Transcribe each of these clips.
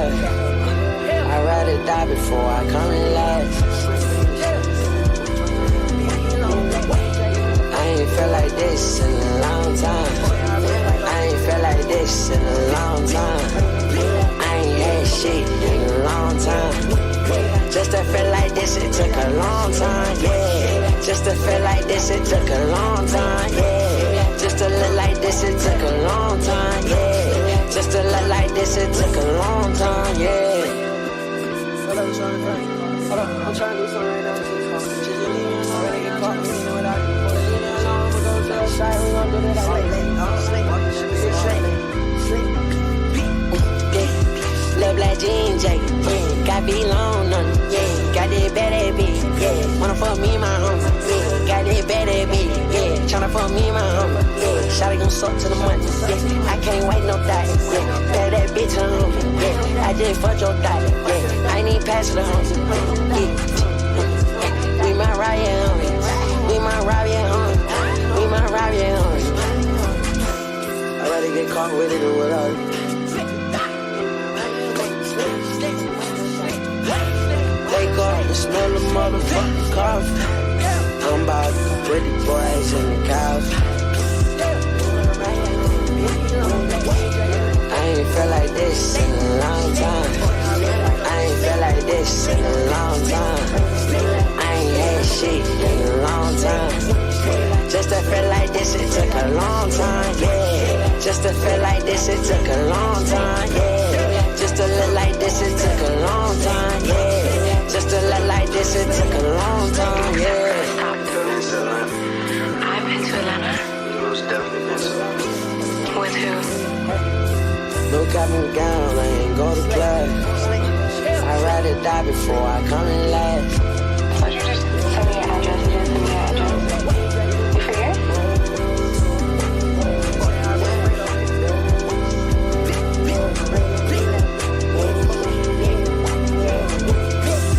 last. I'd rather die before I come in last. I ain't felt like this in a long time. I ain't felt like this in a long time. I ain't had shit in a long time. Just to feel like this, it took a long time, yeah. Just to feel like this, it took a long time, yeah. Just to look like this, it took a long time, yeah. Just to look like this, it took a long time, yeah. Hold up, I'm trying to do something right now. Just leave me alone, I'm gonna get caught. Leave me without you. Leave me alone, we're gonna go to the side, we're gonna do that. Sleep. Little black jean jacket, yeah. Got be long on it, yeah. Got that bad bitch, yeah. Wanna fuck me, my homie, yeah. Got that bad bitch, yeah. Tryna fuck me, my homie, yeah. Shawty gon' suck to the money, yeah. I can't wait no thot, yeah. Tell that bitch on homie, yeah. I just fucked your thot, yeah. I ain't even pass the homie, yeah. We might rob your homie, we might rob your homie, we might rob your homie. I'd rather get caught with it than without it. Wake up and smell the motherfucking coffee. I'm about the pretty boys and the coffee. I ain't felt like this in a long time. I ain't felt like this in a long time. I ain't had shit in a long time. Just to feel like this, it took a long time, yeah. Just to feel like this, it took a long time, yeah. Just to look like this, it took a long time, yeah. Just to look like this, it took a long time, yeah. I've been to Atlanta. Most definitely been to. With who? No cap and gown, I ain't go to class. I'd rather die before I come in last. So you just send me your address, you just send me your address. You forget?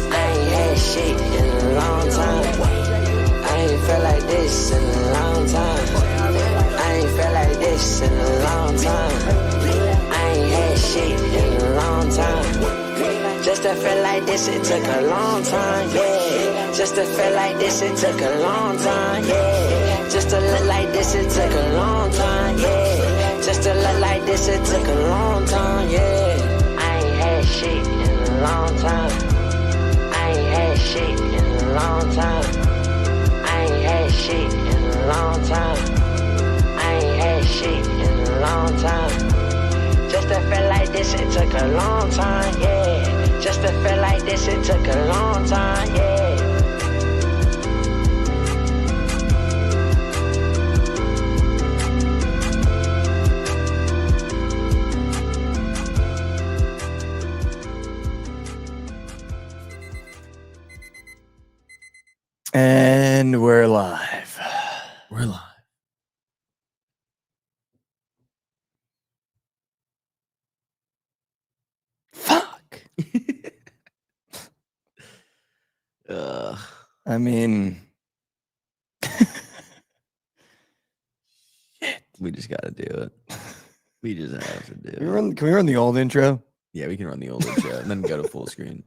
I ain't had shit in a long time. I ain't felt like this in a long time. I ain't felt like this in a long time. I ain't had shit in a long time. Just to feel like this, it took a long time, yeah. Just to feel like this, it took a long time, yeah. Just to look like this, it took a long time, yeah. Just to look like this, it took a long time, yeah. I ain't had shit in a long time. I ain't had shit in a long time. I ain't had shit in a long time. I ain't had shit in a long time. Just to feel like this, it took a long time, yeah. Just to feel like this, it took a long time, yeah. And we're live. We're live. Fuck. I mean, shit. We just got to do it. We just have to do it. Can we run the old intro? Yeah, we can run the old intro and then go to full screen.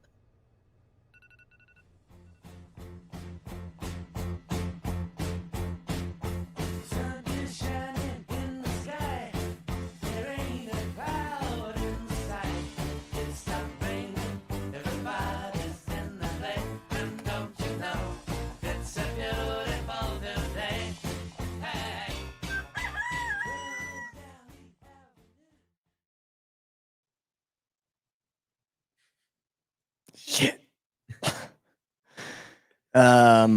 Shit. I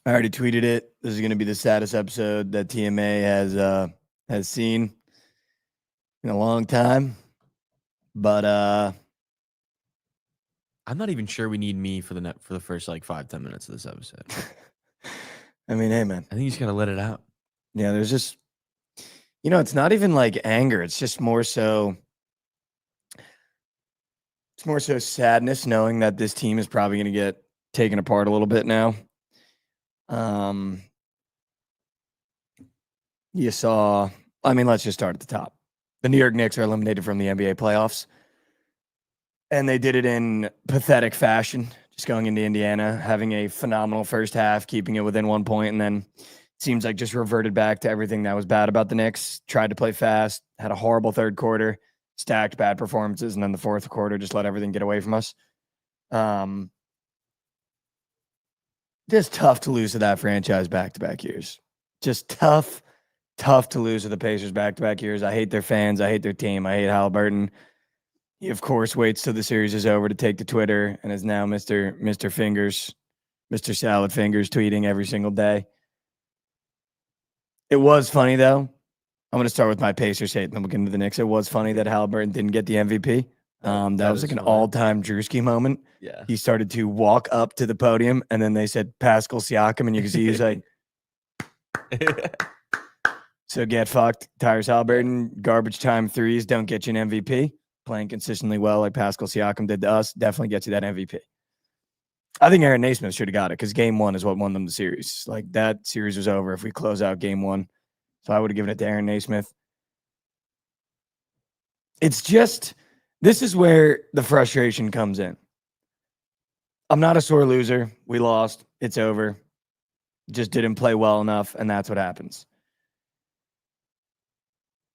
already tweeted it. This is going to be the saddest episode that TMA has seen in a long time. But I'm not even sure we need me for the first like 5-10 minutes of this episode. I mean, hey man. I think you just gotta let it out. Yeah, there's just, it's not even like anger. It's just more so. It's more so sadness knowing that this team is probably going to get taken apart a little bit now. You saw, let's just start at the top. The New York Knicks are eliminated from the NBA playoffs. And they did it in pathetic fashion, just going into Indiana, having a phenomenal first half, keeping it within 1 point, and then seems like just reverted back to everything that was bad about the Knicks. Tried to play fast, had a horrible third quarter, stacked bad performances, and then the fourth quarter just let everything get away from us. Just tough to lose to that franchise back-to-back years. Just tough to lose to the Pacers back-to-back years. I hate their fans. I hate their team. I hate Halliburton. He, of course, waits till the series is over to take to Twitter and is now Mr. Fingers, Mr. Salad Fingers, tweeting every single day. It was funny, though. I'm going to start with my Pacers hate, and then we'll get into the Knicks. It was funny that Halliburton didn't get the MVP. That was like an all-time Drewski moment. Yeah. He started to walk up to the podium, and then they said Pascal Siakam, and you can see he's like, so get fucked. Tyrese Halliburton, garbage time threes don't get you an MVP. Playing consistently well like Pascal Siakam did to us definitely gets you that MVP. I think Aaron Naismith should have got it because game one is what won them the series. Like that series was over if we close out game one. So I would have given it to Aaron Naismith. It's just, this is where the frustration comes in. I'm not a sore loser. We lost. It's over. Just didn't play well enough, and that's what happens.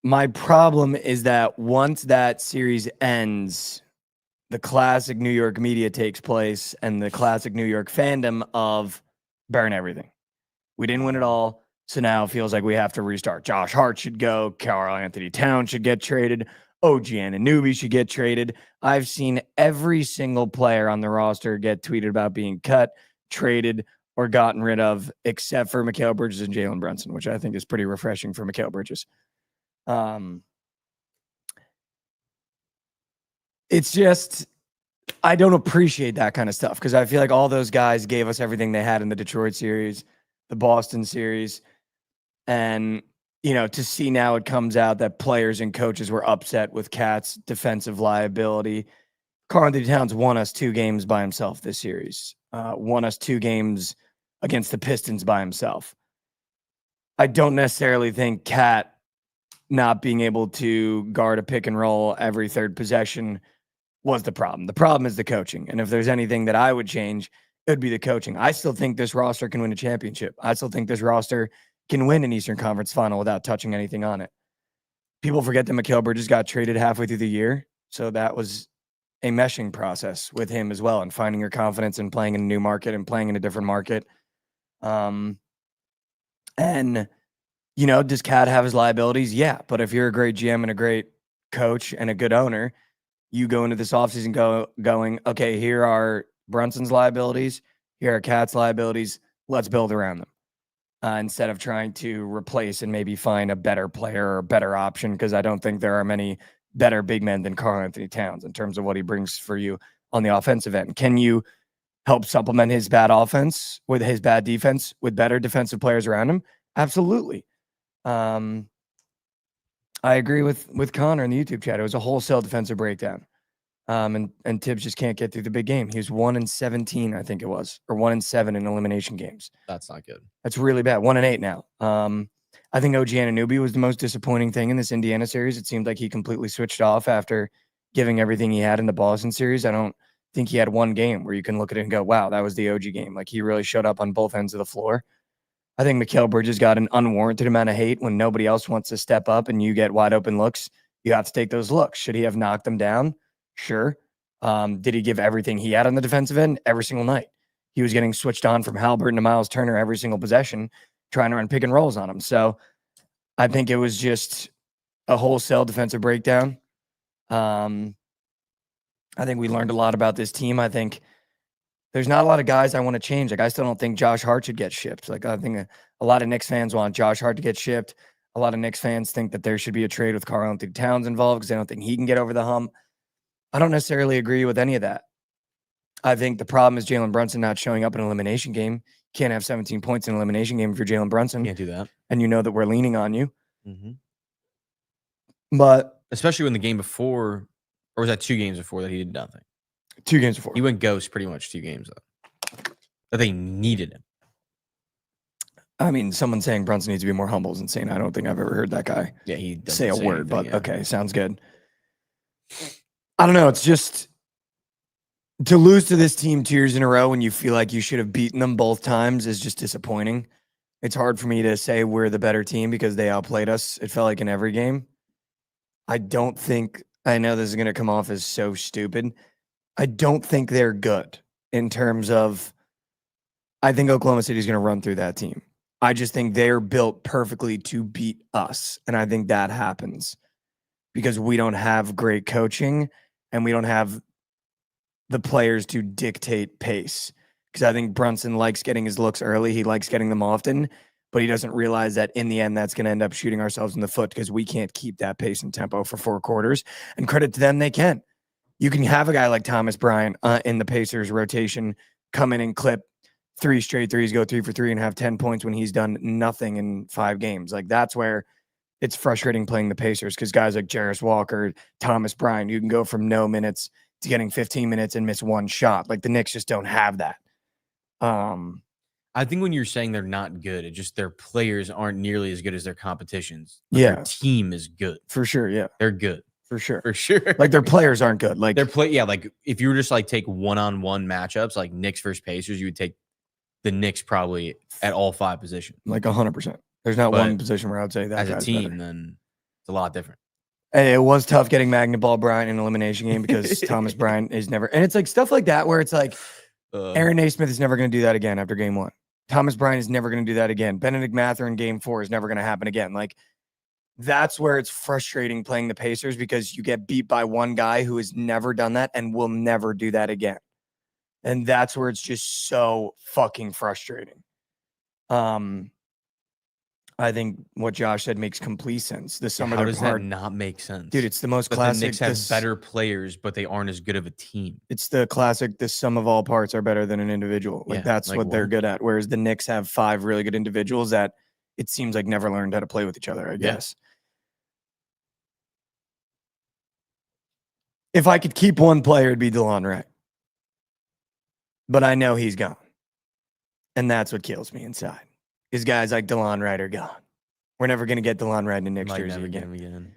My problem is that once that series ends, the classic New York media takes place and the classic New York fandom of burn everything. We didn't win it all, so now it feels like we have to restart. Josh Hart should go. Karl Anthony Towns should get traded. OG Anunoby should get traded. I've seen every single player on the roster get tweeted about being cut, traded, or gotten rid of, except for Mikal Bridges and Jalen Brunson, which I think is pretty refreshing for Mikal Bridges. It's just, I don't appreciate that kind of stuff because I feel like all those guys gave us everything they had in the Detroit series, the Boston series, and to see now it comes out that players and coaches were upset with Cat's defensive liability. Karl Anthony Towns won us 2 games by himself this series. Won us 2 games against the Pistons by himself. I don't necessarily think Cat not being able to guard a pick and roll every third possession was the problem. The problem is the coaching. And if there's anything that I would change, it would be the coaching. I still think this roster can win a championship. I still think this roster can win an Eastern Conference final without touching anything on it. People forget that Mikal Bridges got traded halfway through the year. So that was a meshing process with him as well and finding your confidence and playing in a new market and playing in a different market. Does Cat have his liabilities? Yeah. But if you're a great GM and a great coach and a good owner, you go into this offseason going, okay, here are Brunson's liabilities. Here are Cat's liabilities. Let's build around them. Instead of trying to replace and maybe find a better player or a better option, because I don't think there are many better big men than Karl Anthony Towns in terms of what he brings for you on the offensive end. Can you help supplement his bad offense with his bad defense with better defensive players around him? Absolutely. I agree with Connor in the YouTube chat. It was a wholesale defensive breakdown. And Tibbs just can't get through the big game. He was 1-17, I think it was, or 1-7 in elimination games. That's not good. That's really bad. 1-8 now. I think OG Anunoby was the most disappointing thing in this Indiana series. It seemed like he completely switched off after giving everything he had in the Boston series. I don't think he had one game where you can look at it and go, wow, that was the OG game. Like he really showed up on both ends of the floor. I think Mikal Bridges got an unwarranted amount of hate when nobody else wants to step up and you get wide open looks. You have to take those looks. Should he have knocked them down? Sure. Did he give everything he had on the defensive end? Every single night. He was getting switched on from Halliburton to Miles Turner every single possession, trying to run pick and rolls on him. So I think it was just a wholesale defensive breakdown. I think we learned a lot about this team. I think there's not a lot of guys I want to change. Like I still don't think Josh Hart should get shipped. Like I think a lot of Knicks fans want Josh Hart to get shipped. A lot of Knicks fans think that there should be a trade with Karl Anthony Towns involved because they don't think he can get over the hump. I don't necessarily agree with any of that. I think the problem is Jalen Brunson not showing up in an elimination game. Can't have 17 points in an elimination game if you're Jalen Brunson. Can't do that. And you know that we're leaning on you. Mm-hmm. But especially when the game before, or was that 2 games before that he did nothing? 2 games before. He went ghost pretty much 2 games though. That they needed him. I mean, someone saying Brunson needs to be more humble is insane. I don't think I've ever heard that guy Yeah, he doesn't say a word, anything, but okay, sounds good. I don't know. It's just to lose to this team 2 years in a row when you feel like you should have beaten them both times is just disappointing. It's hard for me to say we're the better team because they outplayed us. It felt like in every game. I don't think, I know this is going to come off as so stupid. I don't think they're good in terms of, I think Oklahoma City is going to run through that team. I just think they're built perfectly to beat us. And I think that happens because we don't have great coaching and we don't have the players to dictate pace. Because I think Brunson likes getting his looks early. He likes getting them often, but he doesn't realize that in the end, that's going to end up shooting ourselves in the foot because we can't keep that pace and tempo for 4 quarters. And credit to them, they can. You can have a guy like Thomas Bryant in the Pacers rotation come in and clip 3 straight threes, go 3 for 3 and have 10 points when he's done nothing in 5 games. Like that's where it's frustrating playing the Pacers because guys like Jarris Walker, Thomas Bryant, you can go from no minutes to getting 15 minutes and miss 1 shot. Like the Knicks just don't have that. I think when you're saying they're not good, it just their players aren't nearly as good as their competitions. But Yeah. their team is good. For sure, yeah. They're good. For sure. For sure. Like their players aren't good. Like their play, yeah. Like if you were just like take one-on-one matchups, like Knicks versus Pacers, you would take the Knicks probably at all 5 positions. Like 100%. There's not one position where I would say that as a guy's team, better. then it's a lot different. And it was tough getting Magnet Ball Bryant in an elimination game because Thomas Bryant is never, and it's like stuff like that where it's like Aaron Naismith is never going to do that again after game 1. Thomas Bryant is never going to do that again. Benedict Mather in game 4 is never going to happen again. Like that's where it's frustrating playing the Pacers because you get beat by one guy who has never done that and will never do that again. And that's where it's just so fucking frustrating. I think what Josh said makes complete sense. The sum of How their does part, that not make sense? dude, it's the most But classic. the Knicks have better players, but they aren't as good of a team. It's the classic, the sum of all parts are better than an individual. Like Yeah, that's like what they're what? good at. Whereas the Knicks have 5 really good individuals that it seems like never learned how to play with each other, I guess. If I could keep one player, it'd be DeLon Wright. But I know he's gone. And that's what kills me inside. Is guys like DeLon Wright are gone. We're never going to get DeLon Wright in a Knicks Might jersey never get again. him again.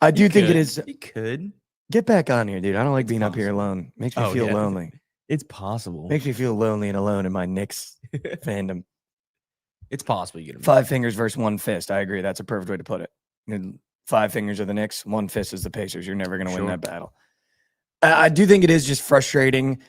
I do think it is. He could. Get back on here, dude. I don't like being up here possible. alone. Makes me Oh, feel yeah. lonely. It's possible. Makes me feel lonely and alone in my Knicks fandom. It's possible you get him. 5 fingers versus 1 fist. I agree. That's a perfect way to put it. And 5 fingers are the Knicks. 1 fist is the Pacers. You're never going to win Sure. that battle. I do think it is just frustrating.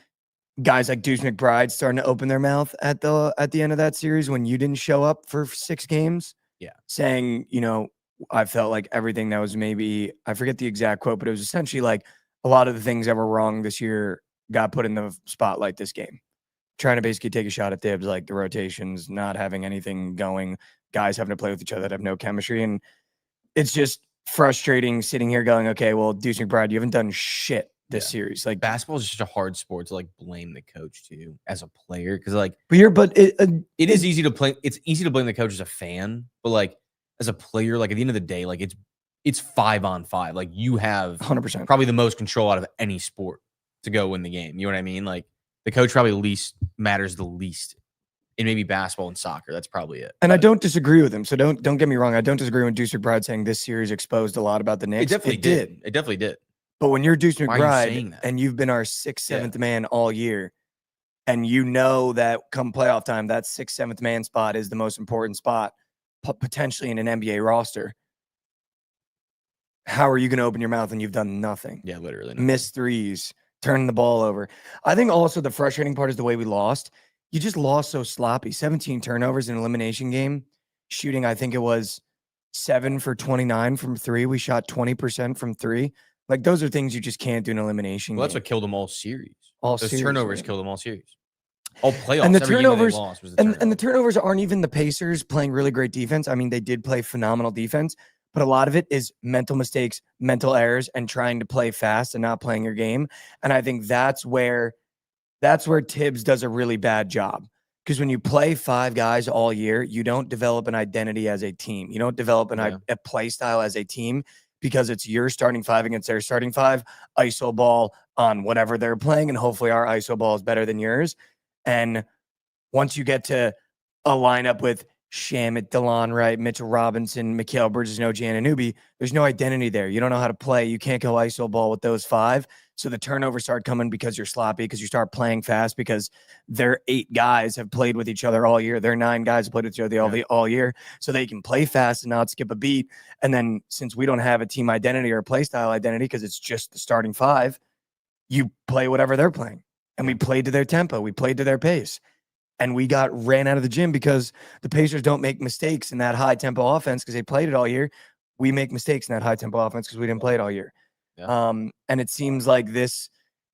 Guys like Deuce McBride starting to open their mouth at the end of that series when you didn't show up for 6 games. Yeah. Saying, you know, I felt like everything that was maybe, I forget the exact quote, but it was essentially like a lot of the things that were wrong this year got put in the spotlight this game. Trying to basically take a shot at Thibs, like the rotations, not having anything going, guys having to play with each other that have no chemistry. And it's just frustrating sitting here going, okay, well, Deuce McBride, you haven't done shit this series. Like basketball is just a hard sport to like blame the coach too as a player because like it is easy to play. It's easy to blame the coach as a fan, but like as a player, like at the end of the day, like it's 5-on-5. Like you have 100% probably the most control out of any sport to go win the game. You know what I mean? Like the coach probably matters the least in maybe basketball and soccer. That's probably it. And I don't disagree with him. So don't get me wrong. I don't disagree with Deuce McBride saying this series exposed a lot about the Knicks. It definitely did. It definitely did. But when you're Deuce Why are you saying McBride that? and you've been our 6th, 7th man all year, and you know that come playoff time, that 6th, 7th man spot is the most important spot potentially in an NBA roster. How are you going to open your mouth when you've done nothing? Yeah, literally. Missed threes, turning the ball over. I think also the frustrating part is the way we lost. You just lost so sloppy. 17 turnovers in an elimination game. Shooting, I think it was 7 for 29 from 3. We shot 20% from 3. Like those are things you just can't do in an elimination Well, that's game. what killed them all series. Those Those turnovers killed them all series. All playoffs. And the every game that they turnovers lost was the and the turnovers aren't even the Pacers playing really great defense. I mean, they did play phenomenal defense, but a lot of it is mental mistakes, mental errors, and trying to play fast and not playing your game. And I think that's where Tibbs does a really bad job. Because when you play 5 guys all year, you don't develop an identity as a team. You don't develop a play style as a team because it's your starting 5 against their starting 5, ISO ball on whatever they're playing, and hopefully our ISO ball is better than yours. And once you get to a lineup with Shamet, DeLon Wright, Mitchell Robinson, Mikal Bridges, and OG Anunoby, there's no identity there. You don't know how to play. You can't go ISO ball with those 5. So the turnovers start coming because you're sloppy, because you start playing fast, because their 8 guys have played with each other all year. Their 9 guys have played with each other all year. So they can play fast and not skip a beat. And then since we don't have a team identity or a play style identity, because it's just the starting 5, you play whatever they're playing. And we played to their tempo. We played to their pace. And we got ran out of the gym because the Pacers don't make mistakes in that high tempo offense because they played it all year. We make mistakes in that high tempo offense because we didn't play it all year. Yeah. And it seems like this,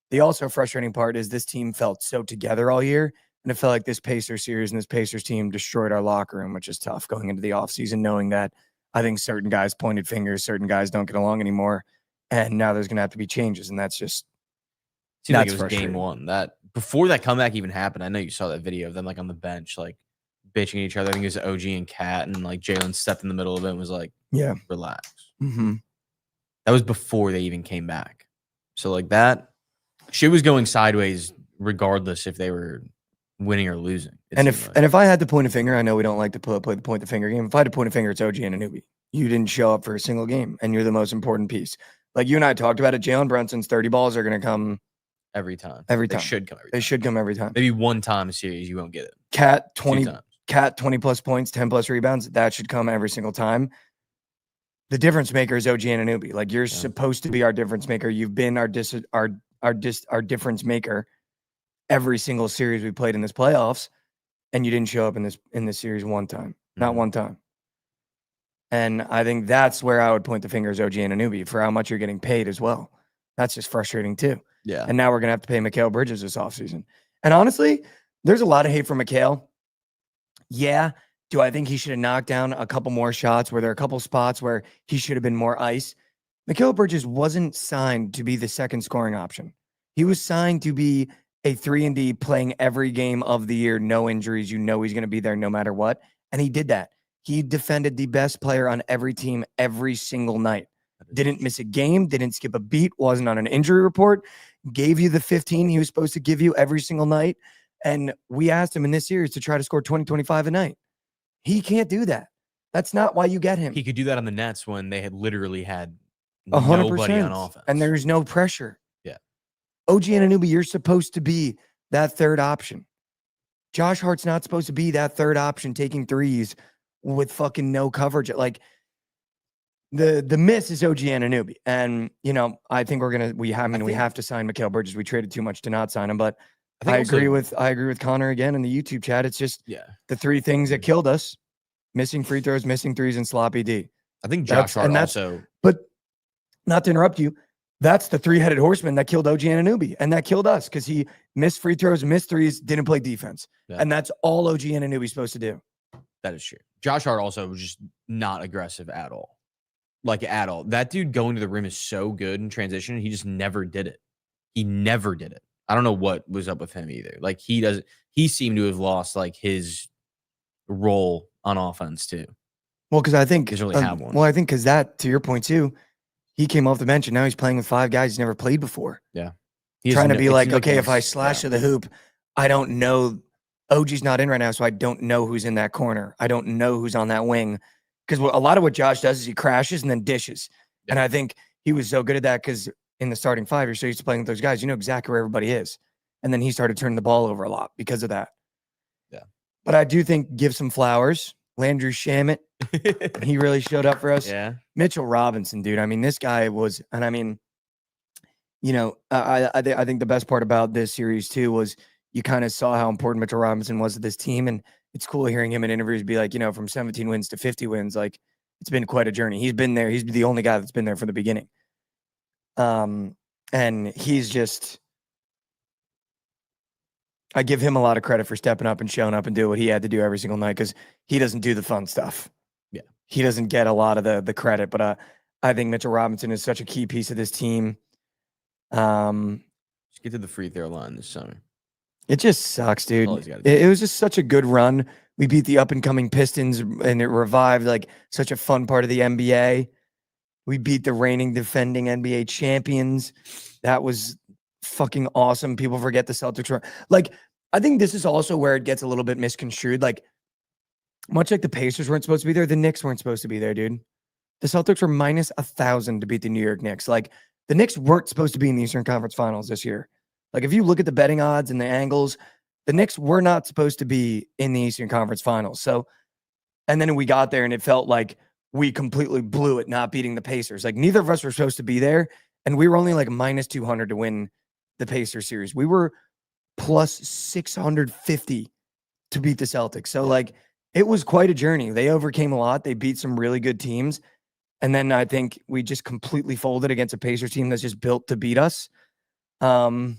the also frustrating part is this team felt so together all year. And it felt like this Pacers series and this Pacers team destroyed our locker room, which is tough going into the offseason, knowing that I think certain guys pointed fingers, certain guys don't get along anymore. And now there's going to have to be changes. And that's just, Seemed like it was game 1. That before that comeback even happened, I know you saw that video of them like on the bench, like bitching at each other. I think it was OG and Cat, and like Jalen stepped in the middle of it and was like, yeah, relax. Mm-hmm. That was before they even came back. So like that shit was going sideways regardless if they were winning or losing. And if I had to point a finger, I know we don't like to play the point the finger game. If I had to point a finger, it's OG Anunoby. You didn't show up for a single game, and you're the most important piece. Like you and I talked about it, Jalen Brunson's 30 balls are going to come every time. Every time. They should come every time. They should come every time. Maybe one time a series you won't get it. Cat 20 plus points, 10 plus rebounds. That should come every single time. The difference maker is OG Anunoby. Like you're supposed to be our difference maker. You've been our difference maker every single series we played in this playoffs, and you didn't show up in this series one time. Not one time. And I think that's where I would point the finger is OG Anunoby for how much you're getting paid as well. That's just frustrating too. Yeah. And now we're going to have to pay Mikal Bridges this offseason. And honestly, there's a lot of hate for Mikal. Yeah. Do I think he should have knocked down a couple more shots? Were there a couple spots where he should have been more ice? Mikal Bridges wasn't signed to be the second scoring option. He was signed to be a 3-and-D playing every game of the year, no injuries. You know he's going to be there no matter what. And he did that. He defended the best player on every team every single night. Didn't miss a game, didn't skip a beat, wasn't on an injury report, gave you the 15 he was supposed to give you every single night. And we asked him in this series to try to score 20, 25 a night. He can't do that. That's not why you get him. He could do that on the Nets when they had literally had 100%, nobody on offense. And there's no pressure. Yeah. OG Anunoby, you're supposed to be that third option. Josh Hart's not supposed to be that third option taking threes with fucking no coverage. Like, the miss is OG Anunoby. And, you know, I think we have to sign Mikal Bridges. We traded too much to not sign him, but I agree with Connor again in the YouTube chat. It's just the 3 things that killed us: missing free throws, missing threes, and sloppy D. I think Josh Hart also. But not to interrupt you, that's the 3-headed horseman that killed OG Anunoby, and that killed us because he missed free throws, missed threes, didn't play defense, and that's all OG Anunoby's supposed to do. That is true. Josh Hart also was just not aggressive at all. Like at all. That dude going to the rim is so good in transition. He just never did it. He never did it. I don't know what was up with him either. Like he seemed to have lost like his role on offense too. Well, because I think doesn't really have one. Well, I think because that, to your point too, he came off the bench and now he's playing with 5 guys he's never played before. Yeah. Trying to be like, okay, if I slash to the hoop, I don't know. OG's not in right now, so I don't know who's in that corner. I don't know who's on that wing. Because a lot of what Josh does is he crashes and then dishes. Yeah. And I think he was so good at that because in the starting 5, you're so used to playing with those guys. You know exactly where everybody is. And then he started turning the ball over a lot because of that. Yeah. But I do think give some flowers. Landry Shamet, he really showed up for us. Yeah. Mitchell Robinson, dude. I mean, this guy was, and I mean, you know, I think the best part about this series too was you kind of saw how important Mitchell Robinson was to this team. And it's cool hearing him in interviews be like, you know, from 17 wins to 50 wins, like it's been quite a journey. He's been there. He's the only guy that's been there from the beginning. And he's just, I give him a lot of credit for stepping up and showing up and doing what he had to do every single night because he doesn't do the fun stuff. Yeah. He doesn't get a lot of the credit, but I think Mitchell Robinson is such a key piece of this team. Just get to the free throw line this summer. It just sucks, dude. It was just such a good run. We beat the up-and-coming Pistons, and it revived like such a fun part of the NBA. We beat the reigning defending NBA champions. That was fucking awesome. People forget the Celtics were like, I think this is also where it gets a little bit misconstrued. Like, Much like the Pacers weren't supposed to be there, the Knicks weren't supposed to be there, dude. The Celtics were minus 1,000 to beat the New York Knicks. Like, the Knicks weren't supposed to be in the Eastern Conference Finals this year. Like, if you look at the betting odds and the angles, the Knicks were not supposed to be in the Eastern Conference Finals. So, and then we got there and it felt like we completely blew it not beating the Pacers. Like, neither of us were supposed to be there, and we were only like minus 200 to win the Pacers series. We were plus 650 to beat the Celtics. So, like, it was quite a journey. They overcame a lot. They beat some really good teams. And then I think we just completely folded against a Pacers team that's just built to beat us. Timothy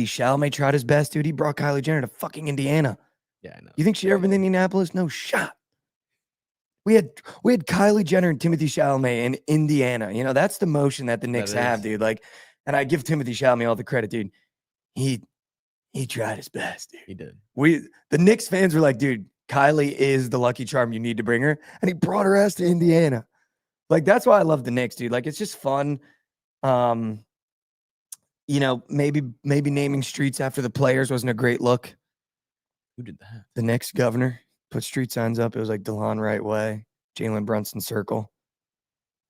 Chalamet tried his best, dude. He brought Kylie Jenner to fucking Indiana. Yeah, I know. You think she'd ever been to Indianapolis? No shot. We had Kylie Jenner and Timothy Chalamet in Indiana. You know, that's the motion that the Knicks have, dude. Like, and I give Timothy Chalamet all the credit, dude. He tried his best, dude. He did. The Knicks fans were like, dude, Kylie is the lucky charm. You need to bring her. And he brought her ass to Indiana. Like, that's why I love the Knicks, dude. Like, it's just fun. You know, maybe naming streets after the players wasn't a great look. Who did that? The Knicks governor put street signs up. It was like DeLon Wright Way, Jalen Brunson Circle,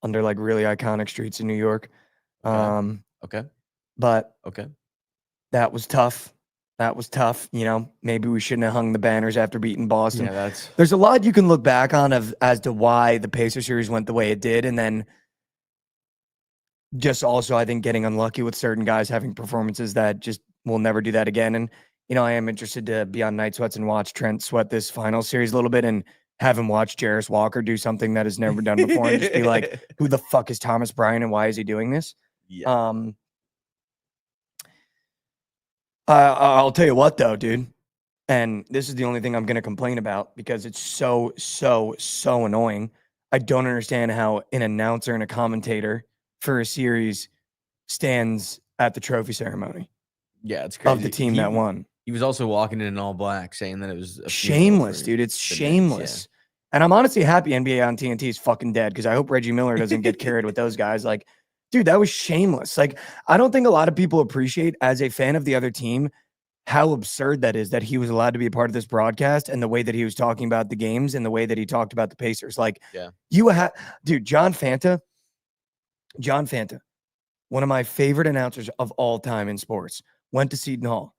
under like really iconic streets in New York. Okay. But Okay. that was tough. That was tough. You know, maybe we shouldn't have hung the banners after beating Boston. Yeah, that's There's a lot you can look back on as to why the Pacers series went the way it did. And then just also, I think, getting unlucky with certain guys having performances that just will never do that again. And, you know, I am interested to be on Night Sweats and watch Trent sweat this final series a little bit and have him watch Jarris Walker do something that has never done before and just be like, who the fuck is Thomas Bryant and why is he doing this? yeah. I'll tell you what, though, dude. And this is the only thing I'm going to complain about because it's so annoying. I don't understand how an announcer and a commentator for a series stands at the trophy ceremony Yeah, it's crazy. of the team that won. He was also walking in all black, saying that it was a Shameless, dude. It's shameless. And I'm honestly happy NBA on TNT is fucking dead because I hope Reggie Miller doesn't get carried with those guys. Like, dude, that was shameless. Like, I don't think a lot of people appreciate, as a fan of the other team, how absurd that is that he was allowed to be a part of this broadcast and the way that he was talking about the games and the way that he talked about the Pacers. Like, dude, John Fanta, one of my favorite announcers of all time in sports, went to Seton Hall.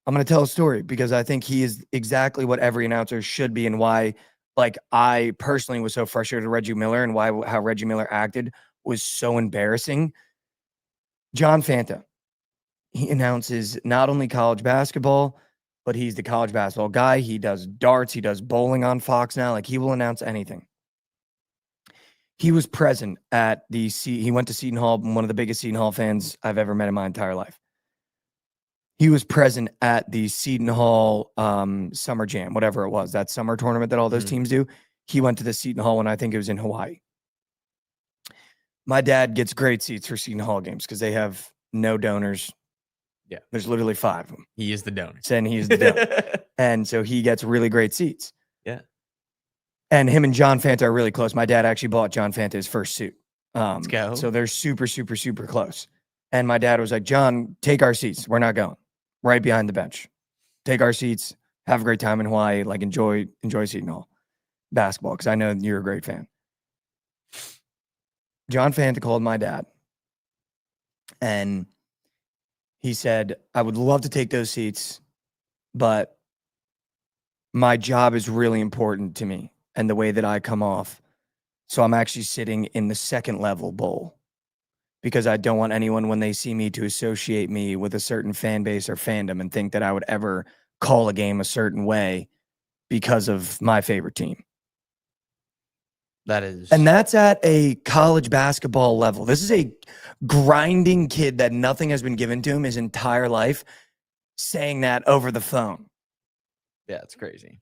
I'm going to tell a story because I think he is exactly what every announcer should be and why, like, I personally was so frustrated with Reggie Miller and how Reggie Miller acted was so embarrassing. John Fanta, he announces not only college basketball, but he's the college basketball guy. He does darts. He does bowling on Fox now. Like, he will announce anything. He was present at he went to Seton Hall, one of the biggest Seton Hall fans I've ever met in my entire life. He was present at the Seton Hall Summer Jam, whatever it was, that summer tournament that all those teams do. He went to the Seton Hall when I think it was in Hawaii. My dad gets great seats for Seton Hall games because they have no donors. Yeah. There's literally 5 of them. He is the donor. And he's the donor. And so he gets really great seats. Yeah. And him and John Fanta are really close. My dad actually bought John Fanta his first suit. Let's go. So they're super close. And my dad was like, John, take our seats. We're not going. Right behind the bench. Take our seats. Have a great time in Hawaii. Like, enjoy Seton Hall basketball because I know you're a great fan. John Fanta called my dad. And he said, I would love to take those seats, but my job is really important to me and the way that I come off. So I'm actually sitting in the second level bowl because I don't want anyone when they see me to associate me with a certain fan base or fandom and think that I would ever call a game a certain way because of my favorite team. And that's at a college basketball level. This is a grinding kid that nothing has been given to him his entire life, saying that over the phone. Yeah, it's crazy.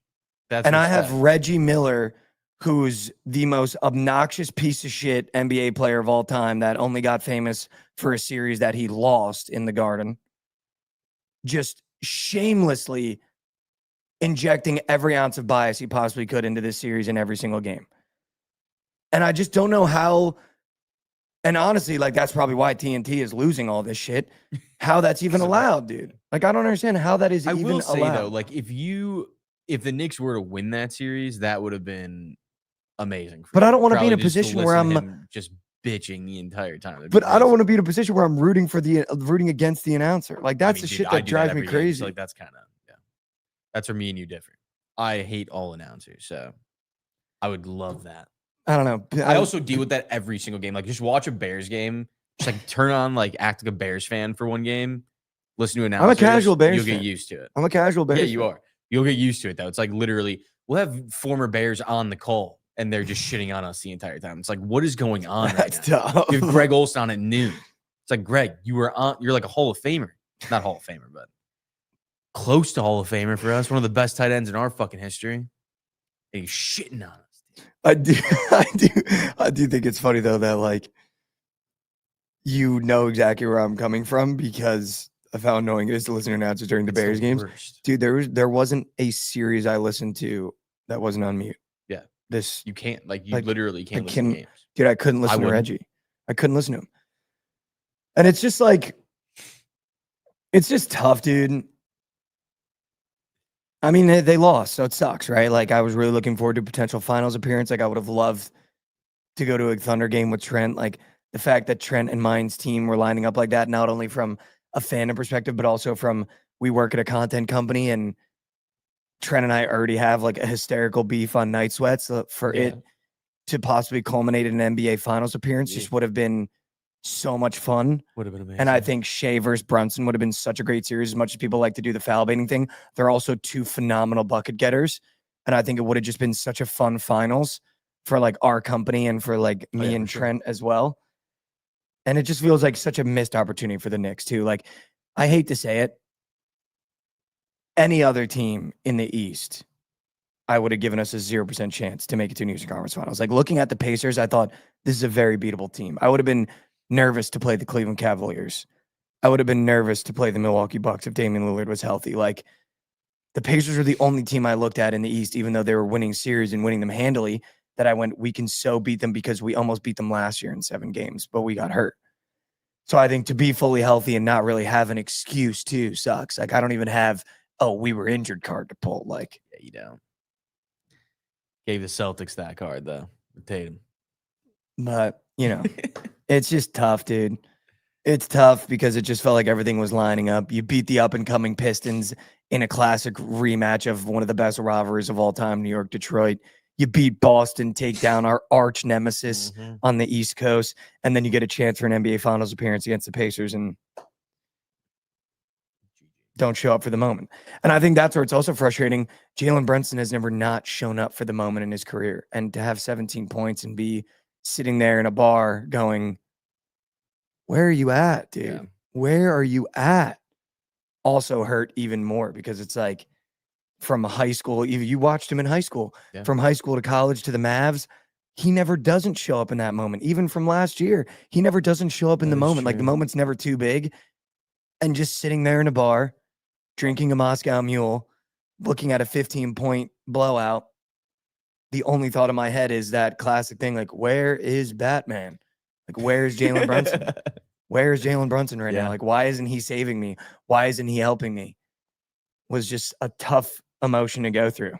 And I have Reggie Miller, who's the most obnoxious piece of shit NBA player of all time that only got famous for a series that he lost in the Garden, just shamelessly injecting every ounce of bias he possibly could into this series in every single game. And I just don't know how, and honestly, like, that's probably why TNT is losing all this shit, how that's even allowed, dude. Like, I don't understand how that is even allowed. I will say, though, like, if if the Knicks were to win that series, that would have been amazing. But I don't want to be in Probably a just to position where listen to I'm. him just bitching the entire time. That'd be But I don't amazing. want to be in a position where I'm rooting against the announcer. Like I that's mean, the dude, shit I that do drives me every game, so, crazy. like that's kind of that's where me and you differ. I hate all announcers, so I would love that. I don't know. I also deal with that every single game. Like, just watch a Bears game. Just like turn on, like, act like a Bears fan for one game. Listen to announcers. I'm a casual Bears You'll fan. get used to it. I'm a casual Bears. Yeah, you fan. are. You'll get used to it though. It's like literally, we'll have former Bears on the call, and they're just shitting on us the entire time. It's like, what is going on right That's now? tough. You have Greg Olson on at noon. It's like, Greg, you're like a Hall of Famer. Not Hall of Famer, but close to Hall of Famer for us. One of the best tight ends in our fucking history. And he's shitting on us. I do think it's funny though that like you know exactly where I'm coming from because of how annoying it is to listen to announcers during the Bears games. Worst. Dude, there wasn't a series I listened to that wasn't on mute. Yeah. This You can't, you literally can't I listen to can't- games. dude, I couldn't listen to Reggie. I couldn't listen to him. And it's just like it's just tough, dude. I mean, they lost, so it sucks, right? Like, I was really looking forward to a potential finals appearance. Like, I would have loved to go to a Thunder game with Trent. Like, the fact that Trent and mine's team were lining up like that, not only from a fandom perspective, but also from we work at a content company, and Trent and I already have like a hysterical beef on Night Sweats. For it to possibly culminate in an NBA Finals appearance just would have been so much fun. Would have been amazing. And I think Shea versus Brunson would have been such a great series. As much as people like to do the foul baiting thing, they're also two phenomenal bucket getters. And I think it would have just been such a fun finals for like our company and for like me and Trent as well. And it just feels like such a missed opportunity for the Knicks too. Like, I hate to say it, any other team in the East, I would have given us a 0% chance to make it to an Eastern Conference Finals. Like, looking at the Pacers, I thought this is a very beatable team. I would have been nervous to play the Cleveland Cavaliers. I would have been nervous to play the Milwaukee Bucks if Damian Lillard was healthy. Like, the Pacers were the only team I looked at in the East, even though they were winning series and winning them handily, that I went, we can so beat them because we almost beat them last year in 7 games, but we got hurt. So I think to be fully healthy and not really have an excuse too sucks. Like, I don't even have, oh, we were injured card to pull. Like, yeah, you don't. Gave the Celtics that card though, with Tatum. But, you know, it's just tough, dude. It's tough because it just felt like everything was lining up. You beat the up-and-coming Pistons in a classic rematch of one of the best rivalries of all time, New York, Detroit. You beat Boston, take down our arch nemesis on the East Coast, and then you get a chance for an NBA Finals appearance against the Pacers and don't show up for the moment. And I think that's where it's also frustrating. Jalen Brunson has never not shown up for the moment in his career. And to have 17 points and be sitting there in a bar going, where are you at, dude? Yeah. Where are you at? Also hurt even more because it's like from high school, you watched him in high school, from high school to college to the Mavs, he never doesn't show up in that moment. Even from last year, he never doesn't show up in the moment. Like, the moment's never too big. And just sitting there in a bar, drinking a Moscow Mule, looking at a 15-point blowout, the only thought in my head is that classic thing, like, where is Batman? Like, where's Jalen Brunson? Where's Jalen Brunson right now? Like, why isn't he saving me? Why isn't he helping me? Was just a tough emotion to go through.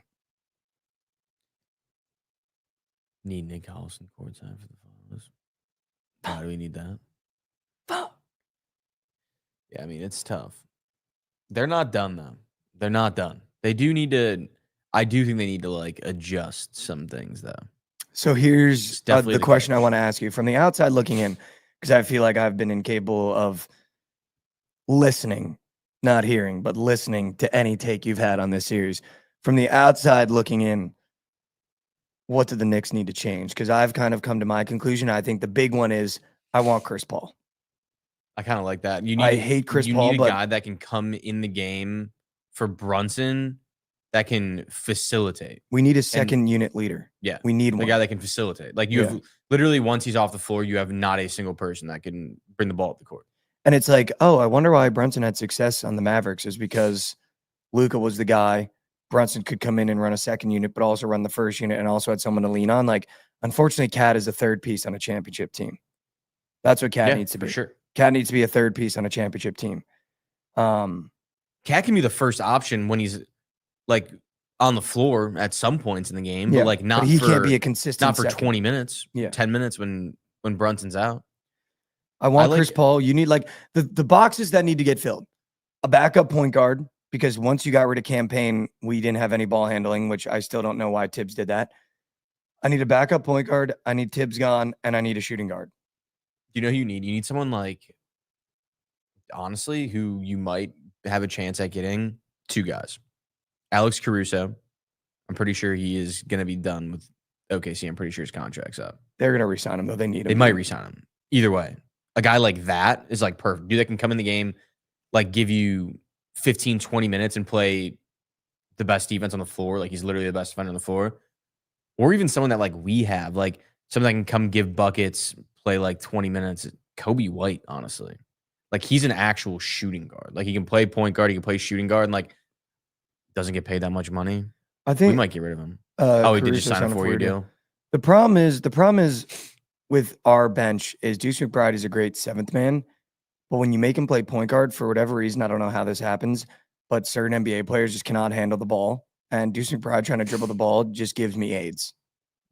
Need Nick Collison courtside for the finals. Why do we need that? Yeah, I mean, it's tough. They're not done, though. They're not done. They do need to, I do think they need to, like, adjust some things, though. So here's definitely the the question I coach. want to ask you from the outside looking in, because I feel like I've been incapable of listening, not hearing, but listening to any take you've had on this series. From the outside looking in, what do the Knicks need to change? Because I've kind of come to my conclusion. I think the big one is I want Chris Paul. I kind of like that. I hate Chris you Paul, need a but guy that can come in the game for Brunson that can facilitate. we need a second unit leader. Yeah. We need The one. guy that can facilitate. Like, you have literally, once he's off the floor, you have not a single person that can bring the ball up the court. And it's like, oh, I wonder why Brunson had success on the Mavericks is because Luka was the guy. Brunson could come in and run a second unit, but also run the first unit and also had someone to lean on. Like, unfortunately, Cat is a third piece on a championship team. That's what Cat needs to be. For sure. Cat needs to be a third piece on a championship team. Cat can be the first option when he's like on the floor at some points in the game, Yeah, but like not he for can't be a consistent not for second. 20 minutes, Yeah. 10 minutes when Brunson's out. I want like Chris it. Paul. You need like the boxes that need to get filled. A backup point guard, because once you got rid of Campaign, we didn't have any ball handling, which I still don't know why Tibbs did that. I need a backup point guard. I need Tibbs gone, and I need a shooting guard. You know who you need? You need someone like, honestly, who you might have a chance at getting. Two guys. Alex Caruso. I'm pretty sure he is going to be done with OKC. I'm pretty sure his contract's up. They're going to re-sign him, though. They need him. They might re-sign him. Either way, a guy like that is like perfect. Dude that can come in the game, like give you 15, 20 minutes and play the best defense on the floor. Like he's literally the best defender on the floor. Or even someone that like we have, like someone that can come give buckets, play like 20 minutes. Kobe White, honestly. Like he's an actual shooting guard. Like he can play point guard, he can play shooting guard, and like doesn't get paid that much money. I think we might get rid of him. Oh, he did just sign a 4-year deal. The problem is with our bench is Deuce McBride is a great seventh man, but when you make him play point guard for whatever reason, I don't know how this happens, but certain NBA players just cannot handle the ball, and Deuce McBride trying to dribble the ball just gives me AIDS.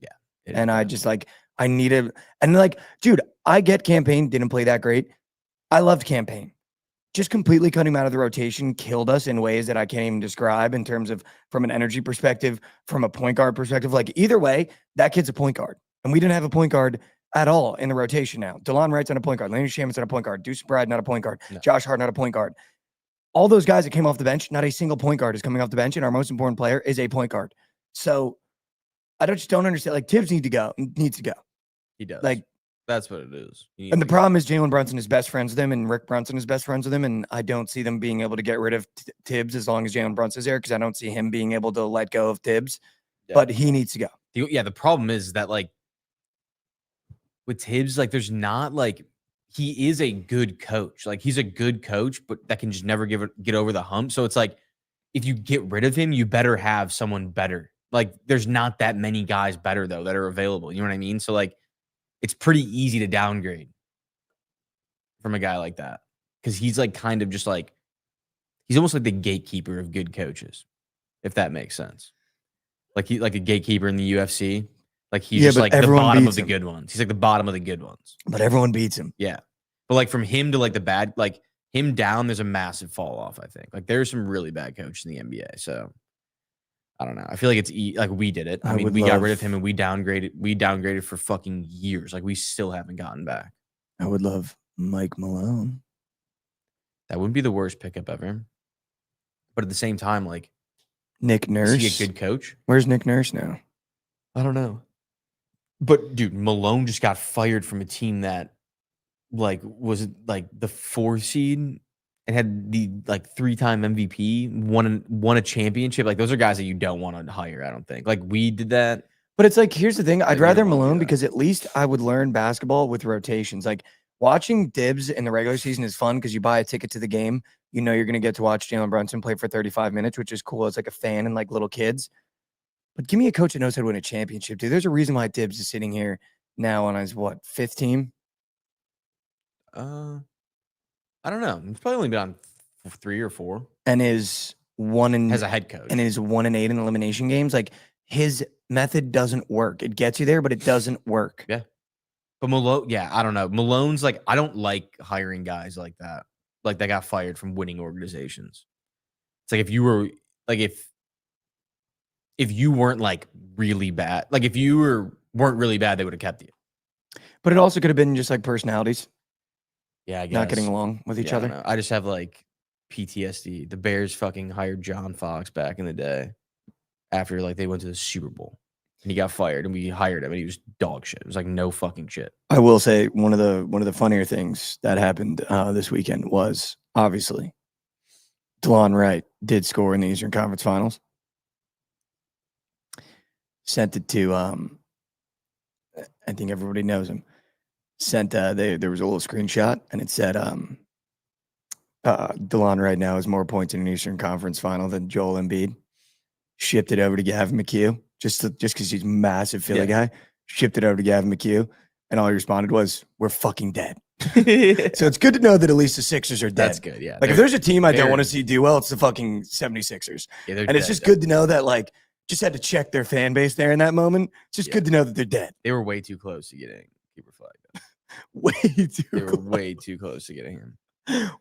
Yeah, and I just like I need it, and like, dude, I get Campaign didn't play that great. I loved Campaign. Just completely cutting him out of the rotation killed us in ways that I can't even describe in terms of from an energy perspective, from a point guard perspective. Like either way, that kid's a point guard. And we didn't have a point guard at all in the rotation now. DeLon Wright's not a point guard. Landry Shaman's not a point guard. Deuce McBride, not a point guard. No. Josh Hart, not a point guard. All those guys that came off the bench, not a single point guard is coming off the bench. And our most important player is a point guard. So I just don't understand. Like Tibbs needs to go. He does. Like, that's what it is. and the problem is Jalen Brunson is best friends with him, and Rick Brunson is best friends with him, and I don't see them being able to get rid of Tibbs as long as Jalen Brunson's there, because I don't see him being able to let go of Tibbs. Yeah. But he needs to go. The problem is that like with Tibbs, like there's not like he is a good coach. Like he's a good coach, but that can just never get over the hump. So it's like if you get rid of him, you better have someone better. Like there's not that many guys better though that are available. You know what I mean? So like it's pretty easy to downgrade from a guy like that because he's like kind of just like he's almost like the gatekeeper of good coaches, if that makes sense. Like he like a gatekeeper in the UFC. Like he's just like the bottom of the good ones. He's like the bottom of the good ones. But everyone beats him. Yeah. But like from him to like the bad, like him down, there's a massive fall off, I think. Like there's some really bad coaches in the NBA. So I don't know. I feel like it's like we did it. I mean, we got rid of him and we downgraded for fucking years. Like we still haven't gotten back. I would love Mike Malone. That wouldn't be the worst pickup ever. But at the same time, like Nick Nurse. Is he a good coach? Where's Nick Nurse now? I don't know. But dude, Malone just got fired from a team that like was like the 4 seed and had the like 3-time MVP, won a championship. Like those are guys that you don't want to hire, I don't think. Like we did that. But it's like, here's the thing. I'd rather Malone because at least I would learn basketball with rotations. Like watching Dibs in the regular season is fun because you buy a ticket to the game. You know you're going to get to watch Jalen Brunson play for 35 minutes, which is cool. It's like a fan and like little kids. But give me a coach that knows how to win a championship, dude. There's a reason why Dibs is sitting here now on his, 5th team? I don't know. He's probably only been on 3 or 4. And is as a head coach. And is 1-8 in elimination games. Like his method doesn't work. It gets you there, but it doesn't work. Yeah. But Malone, I don't know. Malone's like, I don't like hiring guys like that. Like that got fired from winning organizations. It's like if you were like if you weren't like really bad, like if you weren't really bad, they would have kept you. But it also could have been just like personalities. Yeah, I guess. Not getting along with each other. I just have like PTSD. The Bears fucking hired John Fox back in the day after like they went to the Super Bowl. And he got fired and we hired him and he was dog shit. It was like no fucking shit. I will say one of the funnier things that happened this weekend was obviously DeLon Wright did score in the Eastern Conference Finals. Sent it to I think everybody knows him. Sent there was a little screenshot and it said DeLon Wright now has more points in an Eastern Conference Final than Joel Embiid. Shipped it over to Gavin McHugh just because he's a massive Philly guy. Shipped it over to Gavin McHugh, and all he responded was, "We're fucking dead." So it's good to know that at least the Sixers are dead. That's good. Yeah. Like if there's a team I don't very- want to see do well, it's the fucking 76ers. Yeah, they're And it's dead, just good to know that like just had to check their fan base there in that moment. It's just Yeah. good to know that they're dead. They were way too close to getting keeper flag. though. Way too They were close. way too close to getting him.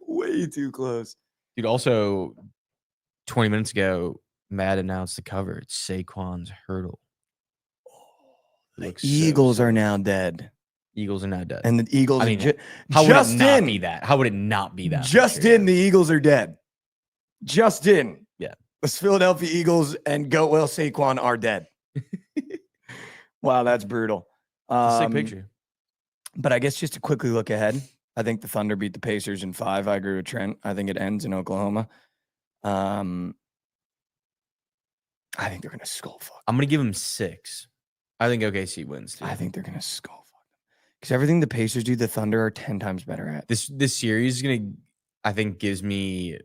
Way too close. Dude, also 20 minutes ago, Matt announced the cover. It's Saquon's hurdle. The Looks so Eagles are sick. now dead. Eagles are now dead. And the Eagles I are mean, how would just it not in. be that? How would it not be that? for Just sure? in, the Eagles are dead. Just in. Yeah. The Philadelphia Eagles and Goatwell Saquon are dead. Wow, that's brutal. It's a sick picture. But I guess just to quickly look ahead, I think the Thunder beat the Pacers in 5. I agree with Trent. I think it ends in Oklahoma. I think they're going to skull fuck. I'm gonna give him 6. I think OKC wins too. I think they're going to skull fuck them. Because everything the Pacers do, the Thunder are 10 times better at. this series is gonna, I think, gives me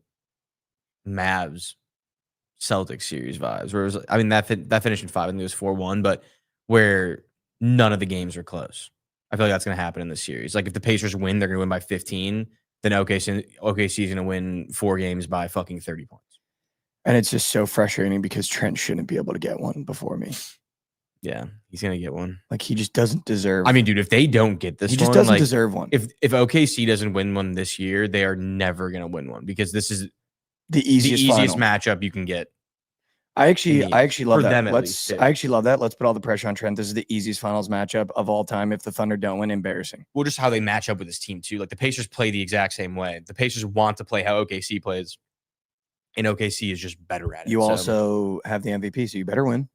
Mavs Celtics series vibes. Where it was, I mean, that finished in 5. I think it was 4-1, but where none of the games are close. I feel like that's gonna happen in this series. Like if the Pacers win, they're gonna win by 15. Then OKC is gonna win 4 games by fucking 30 points. And it's just so frustrating because Trent shouldn't be able to get one before me. Yeah, he's gonna get one. Like he just doesn't deserve. I mean, dude, if they don't get this, he just one, doesn't like, deserve one. If OKC doesn't win one this year, they are never gonna win one because this is The the easiest easiest final. matchup you can get. I actually love for that. them at least, too. I actually love that. Let's put all the pressure on Trent. This is the easiest finals matchup of all time. If the Thunder don't win, embarrassing. Well, just how they match up with this team too. Like the Pacers play the exact same way. The Pacers want to play how OKC plays, and OKC is just better at it. You So, also have the MVP, so you better win.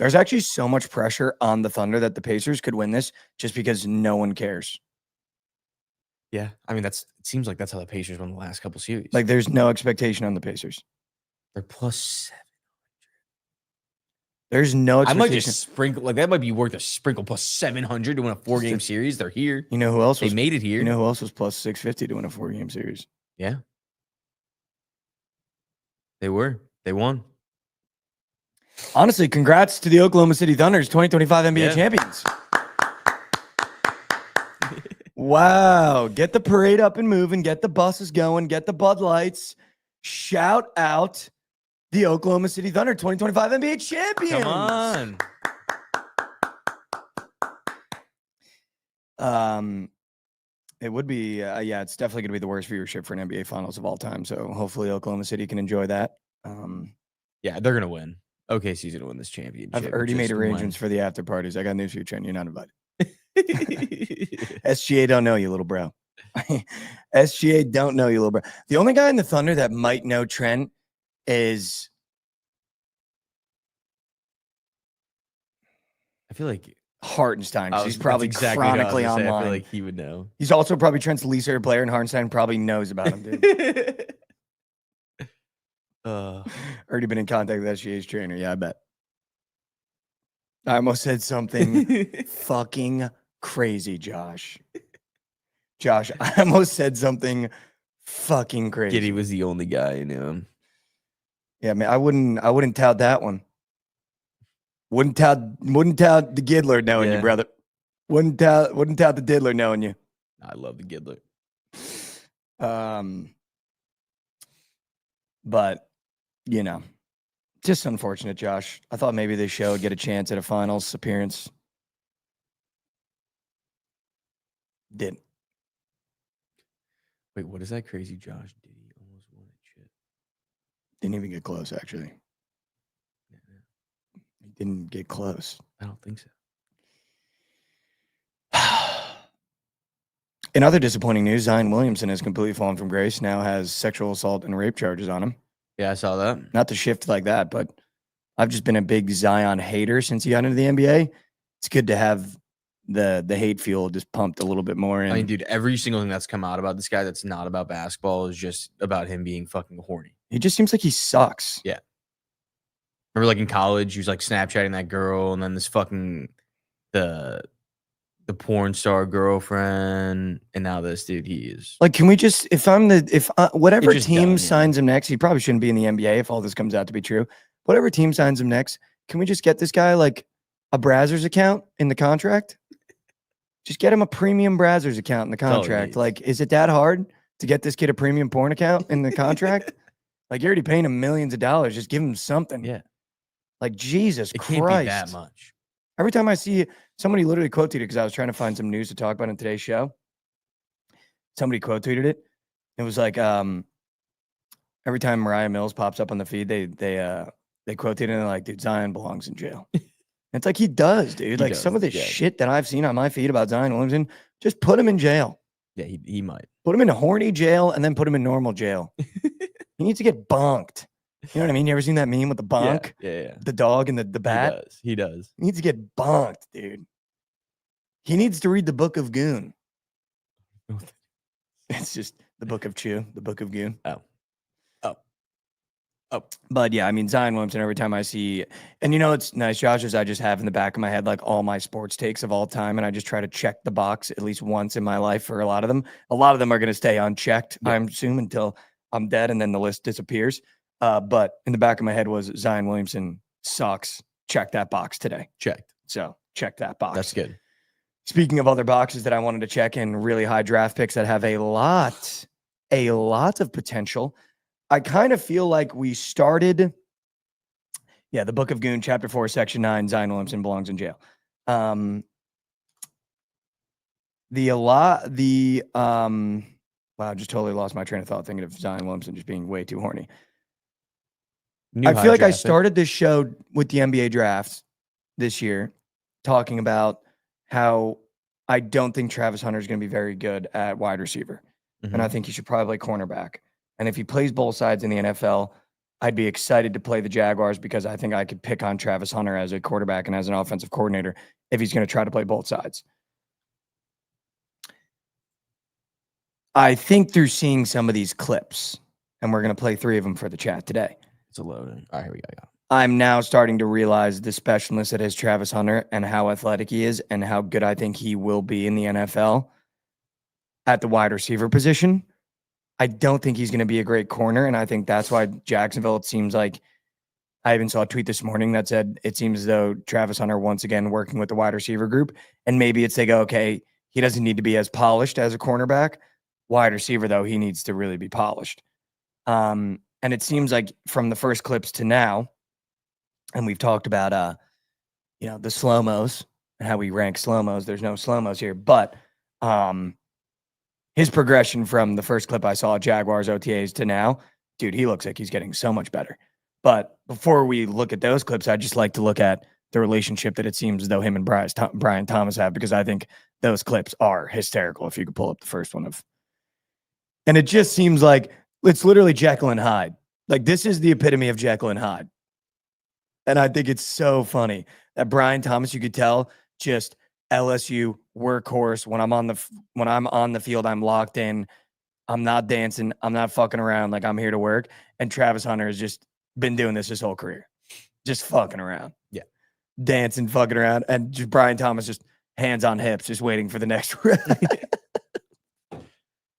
There's actually so much pressure on the Thunder that the Pacers could win this just because no one cares. yeah. I mean, it seems like that's how the Pacers won the last couple series. Like there's no expectation on the Pacers. they're +7. There's no I expectation. might just sprinkle like that. Might be worth a sprinkle +700 to win a 4-game series. They're here. You know who else They was? made it here. You know who else was plus 650 to win a 4-game series? Yeah. They were. They won. Honestly, congrats to the Oklahoma City Thunders, 2025 NBA Yeah. champions. Wow. Get the parade up and moving. Get the buses going. Get the Bud Lights. Shout out the Oklahoma City Thunder, 2025 NBA champions. Come on. It would be, yeah, it's definitely going to be the worst viewership for an NBA Finals of all time. So hopefully Oklahoma City can enjoy that. Yeah, they're gonna win. OKC's gonna win this championship. I've already made Just arrangements for the after parties. I got news for you, Trent. You're not invited. when. SGA don't know you, little bro. SGA don't know you, little bro. The only guy in the Thunder that might know Trent is I feel like Hartenstein. 'Cause he's that's probably exactly what I was chronically gonna say. I online. feel like he would know. He's also probably Trent's least favorite player, and Hartenstein probably knows about him, dude. Already been in contact with SGA's trainer. Yeah, I bet. I almost said something fucking crazy, Josh. Josh, I almost said something fucking crazy. Giddy was the only guy who knew him. Yeah, man, I wouldn't tout that one. Wouldn't tout the Giddler knowing you, Yeah. brother. Wouldn't tout the Diddler knowing you. I love the Giddler. But you know, just unfortunate, Josh. I thought maybe this show would get a chance at a finals appearance. Didn't. Wait, what is that crazy Josh did? He almost won it. Shit. Didn't even get close, actually. He didn't get close. I don't think so. In other disappointing news, Zion Williamson has completely fallen from grace. Now has sexual assault and rape charges on him. Yeah, I saw that. Not to shift like that, but I've just been a big Zion hater since he got into the NBA. It's good to have the hate fuel just pumped a little bit more. And I mean, dude, every single thing that's come out about this guy that's not about basketball is just about him being fucking horny. he just seems like he sucks. Yeah. Remember, like in college, he was like Snapchatting that girl, and then this fucking the porn star girlfriend, and now this dude, he is. Like, can we just, whatever just team done, yeah. signs him next, he probably shouldn't be in the NBA if all this comes out to be true. Whatever team signs him next, can we just get this guy like a Brazzers account in the contract? Just get him a premium Brazzers account in the all he contract. needs. Like, is it that hard to get this kid a premium porn account in the contract? Like, you're already paying him millions of dollars. Just give him something. Yeah. Like, Jesus It Christ. can't be that much. Every time I see somebody literally quote tweeted, because I was trying to find some news to talk about in today's show. Somebody quote tweeted it. It was like, every time Mariah Mills pops up on the feed, they quote tweeted and they're like, dude, Zion belongs in jail. It's like he does, dude. He Like some of the does, yeah. shit that I've seen on my feed about Zion Williamson, just put him in jail. Yeah, he might. Put him in horny jail and then put him in normal jail. He needs to get bonked. You know what I mean? You ever seen that meme with the bonk? Yeah. The dog and the bat? He does. He needs to get bonked, dude. He needs to read the Book of Goon. It's just the Book of Chew, the Book of Goon. Oh. But yeah, I mean, Zion Williamson, every time I see, and you know, it's nice, Josh, is I just have in the back of my head, like all my sports takes of all time. And I just try to check the box at least once in my life for a lot of them. A lot of them are going to stay unchecked, Yeah. I'm assuming, until I'm dead and then the list disappears. But in the back of my head was Zion Williamson sucks. Check that box today. Checked. So check that box. That's good. Speaking of other boxes that I wanted to check in, really high draft picks that have a lot of potential. I kind of feel like we started, the Book of Goon, Chapter 4, Section 9, Zion Williamson belongs in jail. Wow, I just totally lost my train of thought thinking of Zion Williamson just being way too horny. I feel like I started this show with the NBA draft this year talking about how I don't think Travis Hunter is going to be very good at wide receiver. Mm-hmm. And I think he should probably play cornerback. And if he plays both sides in the NFL, I'd be excited to play the Jaguars because I think I could pick on Travis Hunter as a quarterback and as an offensive coordinator if he's going to try to play both sides. I think through seeing some of these clips, and we're going to play 3 of them for the chat today, It's a loading. All right, here we go. I'm now starting to realize the specialness that is Travis Hunter and how athletic he is and how good I think he will be in the NFL at the wide receiver position. I don't think he's going to be a great corner, and I think that's why Jacksonville, it seems like, I even saw a tweet this morning that said it seems as though Travis Hunter once again working with the wide receiver group, and maybe it's they go, okay, he doesn't need to be as polished as a cornerback. Wide receiver, though, he needs to really be polished. And it seems like from the first clips to now, and we've talked about, the slow-mos and how we rank slow-mos. There's no slow-mos here, but his progression from the first clip I saw at Jaguars OTAs to now, dude, he looks like he's getting so much better. But before we look at those clips, I'd just like to look at the relationship that it seems as though him and Brian Thomas have, because I think those clips are hysterical. If you could pull up the first one and it just seems like it's literally Jekyll and Hyde. Like, this is the epitome of Jekyll and Hyde. And I think it's so funny that Brian Thomas, you could tell, just LSU workhorse. When I'm on the field, I'm locked in. I'm not dancing. I'm not fucking around. Like, I'm here to work. And Travis Hunter has just been doing this his whole career, just fucking around. Yeah, dancing, fucking around, and just Brian Thomas just hands on hips, just waiting for the next round.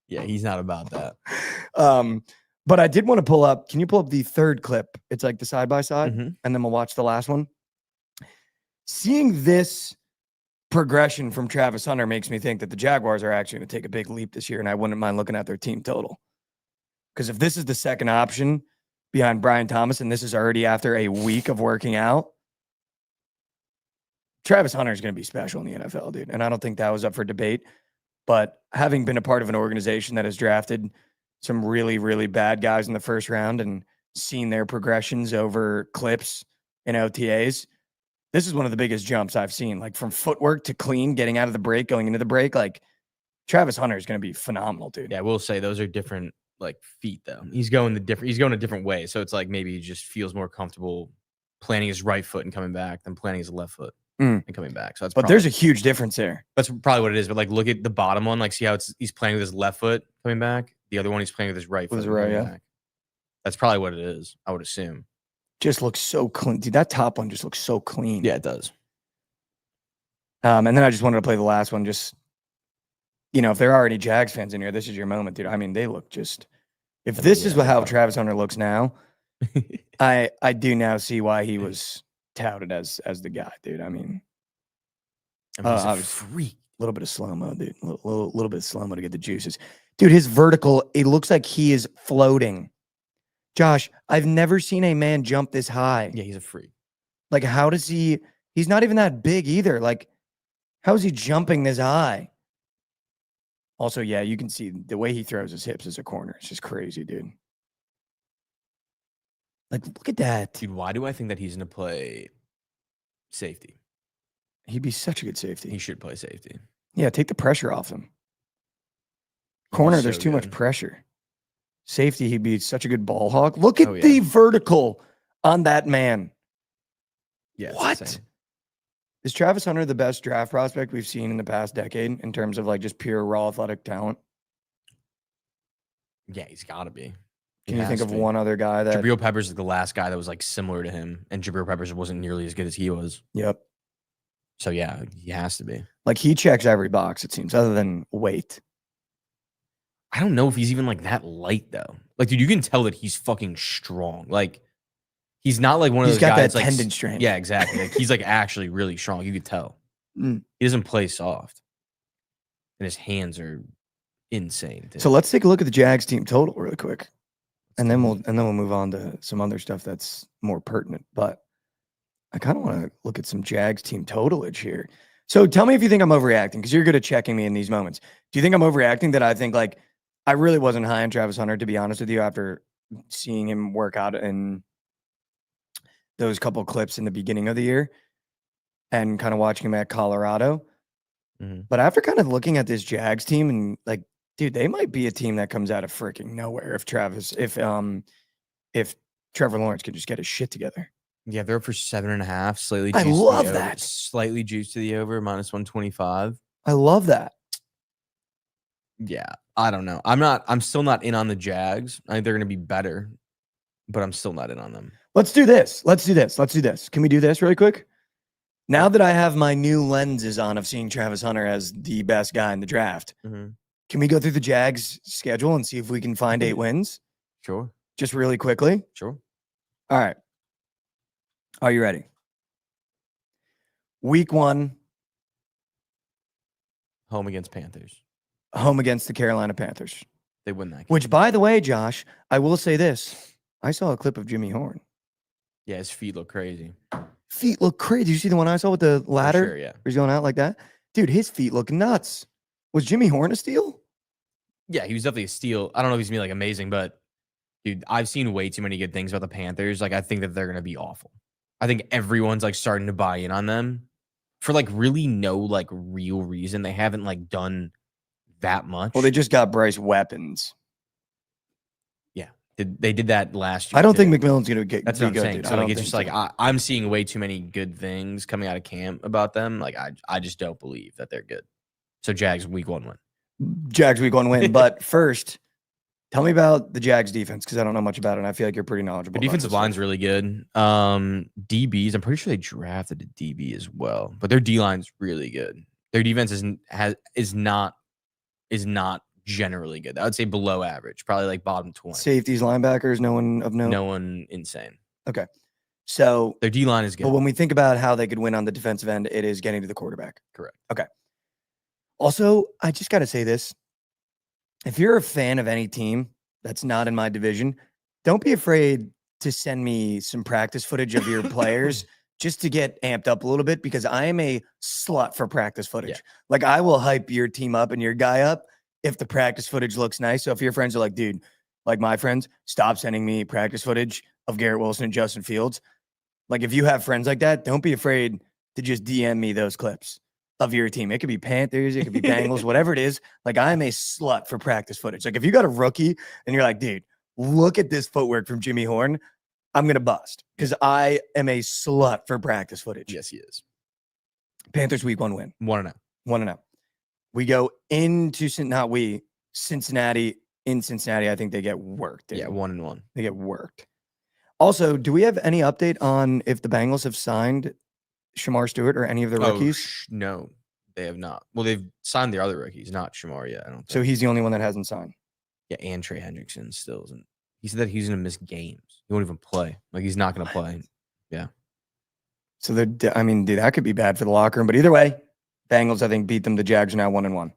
Yeah, he's not about that. But I did want to pull up. Can you pull up the third clip? It's like the side by side, Mm-hmm. and then we'll watch the last one. Seeing this progression from Travis Hunter makes me think that the Jaguars are actually going to take a big leap this year, and I wouldn't mind looking at their team total. Because if this is the second option behind Brian Thomas, and this is already after a week of working out, Travis Hunter is going to be special in the NFL, dude. And I don't think that was up for debate. But having been a part of an organization that has drafted some really, really bad guys in the first round and seen their progressions over clips and OTAs, this is one of the biggest jumps I've seen. Like, from footwork to clean, getting out of the break, going into the break. Like, Travis Hunter is going to be phenomenal, dude. Yeah, we'll say those are different, like, feet though. He's going a different way. So it's like maybe he just feels more comfortable planting his right foot and coming back than planting his left foot and coming back. So that's But there's a huge difference there. that's probably what it is. But like, look at the bottom one. Like, see how he's playing with his left foot coming back. The other one he's playing with his right foot. With his right, coming yeah. back. That's probably what it is, I would assume. Just looks so clean. Dude, that top one just looks so clean. Yeah, it does. And then I just wanted to play the last one. Just, if there are any Jags fans in here, this is your moment, dude. I mean, they look just. If this is how Travis Hunter looks now, I do now see why he was touted as the guy, dude. I mean, He's a obviously. freak. little bit of slow-mo, dude. A little bit of slow-mo to get the juices. Dude, his vertical, it looks like he is floating. Josh, I've never seen a man jump this high. Yeah, he's a freak. Like, how does he's not even that big either. Like, how is he jumping this high? Also, yeah, you can see the way he throws his hips as a corner. It's just crazy, dude. Like, look at that. Dude, why do I think that he's going to play safety? He'd be such a good He safety. should play safety. Yeah, take the pressure off him. He'd be Corner, so there's too much good. pressure. Safety, he'd be such a good ball hawk. Look at Oh, yeah. the vertical on that man. Yeah. it's What? insane. Is Travis Hunter the best draft prospect we've seen in the past decade in terms of like just pure raw athletic talent? Yeah, he's got to be. Can you think of one other guy that? Jabril Peppers is the last guy that was like similar to him, and Jabril Peppers wasn't nearly as good as he was. Yep. So yeah, he has to be. Like he checks every box, it seems, other than weight. I don't know if he's even like that light though. Like, dude, you can tell that he's fucking strong. Like, he's not like one of He's those got guys that like tendon strength. Yeah, exactly. Like he's like actually really strong. You could tell. Mm. He doesn't play soft, and his hands are insane. Dude. So let's take a look at the Jags team total really quick. And then we'll move on to some other stuff that's more pertinent. But I kind of want to look at some Jags team totalage here. So tell me if you think I'm overreacting, because you're good at checking me in these moments. Do you think I'm overreacting that I think like I really wasn't high on Travis Hunter, to be honest with you, after seeing him work out in those couple clips in the beginning of the year and kind of watching him at Colorado. Mhm. But after kind of looking at this Jags team and like, dude, they might be a team that comes out of freaking nowhere if Trevor Lawrence could just get his shit together. Yeah, they're up for 7.5. Slightly. I juiced to the love over- that. Slightly juiced to the over, -125. I love that. Yeah, I don't know. I'm still not in on the Jags. I think they're gonna be better, but I'm still not in on them. Let's do this. Can we do this really quick? Now that I have my new lenses on of seeing Travis Hunter as the best guy in the draft, Mhm. can we go through the Jags schedule and see if we can find 8 wins? Sure. Just really quickly. Sure. All right. Are you ready? Week 1, Home against Panthers. home against the Carolina Panthers. They win that game. Which, by the way, Josh, I will say this. I saw a clip of Jimmy Horn. Yeah, his feet look crazy. Feet look crazy. Did you see the one I saw with the ladder? Sure, yeah. Where he's going out like that? Dude, his feet look nuts. Was Jimmy Horn a steal? Yeah, he was definitely a steal. I don't know if he's gonna be like amazing, but dude, I've seen way too many good things about the Panthers. Like, I think that they're gonna be awful. I think everyone's like starting to buy in on them for like really no like real reason. They haven't like done that much. Well, they just got Bryce weapons. They did that last year. I don't think too. McMillan's going to get That's be what I'm good, saying. dude. So I like, don't it's think just like so. I'm seeing way too many good things coming out of camp about them. Like, I just don't believe that they're good. So Jags week 1 win. Jags week 1 win. But first, tell me about the Jags defense, because I don't know much about it. And I feel like you're pretty knowledgeable. The about defensive this stuff. line's really good. DBs, I'm pretty sure they drafted a DB as well, but their D line's really good. Their defense is not generally good. I would say below average, probably like bottom 20. Safeties, linebackers, no one of note. No one insane. So, Their D line is good. but when we think about how they could win on the defensive end, it is getting to the quarterback. Correct. Also, I just got to say this. If you're a fan of any team that's not in my division, don't be afraid to send me some practice footage of your players just to get amped up a little bit, because I am a slut for practice footage. Yeah. Like, I will hype your team up and your guy up if the practice footage looks nice. So if your friends are like, dude, like my friends, stop sending me practice footage of Garrett Wilson and Justin Fields. Like, if you have friends like that, don't be afraid to just DM me those clips of your team. It could be Panthers, it could be Bengals, whatever it is. Like, I'm a slut for practice footage. Like, if you got a rookie and you're like, dude, look at this footwork from Jimmy Horn, I'm going to bust, because I am a slut for practice footage. Yes, he is. Panthers week 1 win. 1-0. 1-0. We go into Cincinnati. In Cincinnati, I think they get worked. dude. Yeah, 1-1. They get worked. Also, do we have any update on if the Bengals have signed Shamar Stewart or any of the rookies? No, they have not. Well, they've signed their other rookies, not Shamar yet. I don't think. So he's the only one that hasn't signed. Yeah, and Trey Hendrickson still isn't. He said that he's going to miss games. He won't even play. Like, he's not going to play. So I mean, dude, that could be bad for the locker room. But either way, Bengals, I think, beat them. The Jags are now 1-1.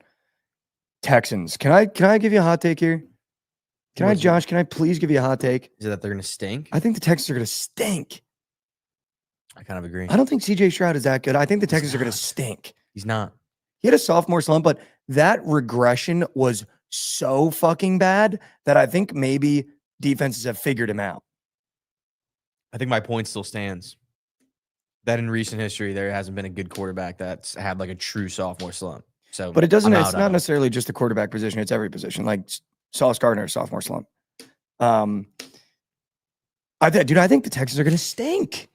Texans. Can I give you a hot take here? Josh, can I please give you a hot take? Is it that they're going to stink? I think the Texans are going to stink. I kind of agree. I don't think CJ Stroud is that good. I think the Texans are going to stink. He's not. He had a sophomore slump, but that regression was so fucking bad that I think maybe defenses have figured him out. I think my point still stands. That in recent history, there hasn't been a good quarterback that's had like a true sophomore slump. So, but it's not necessarily just the quarterback position. It's every position. Like Sauce Gardner, sophomore slump. I think the Texans are going to stink.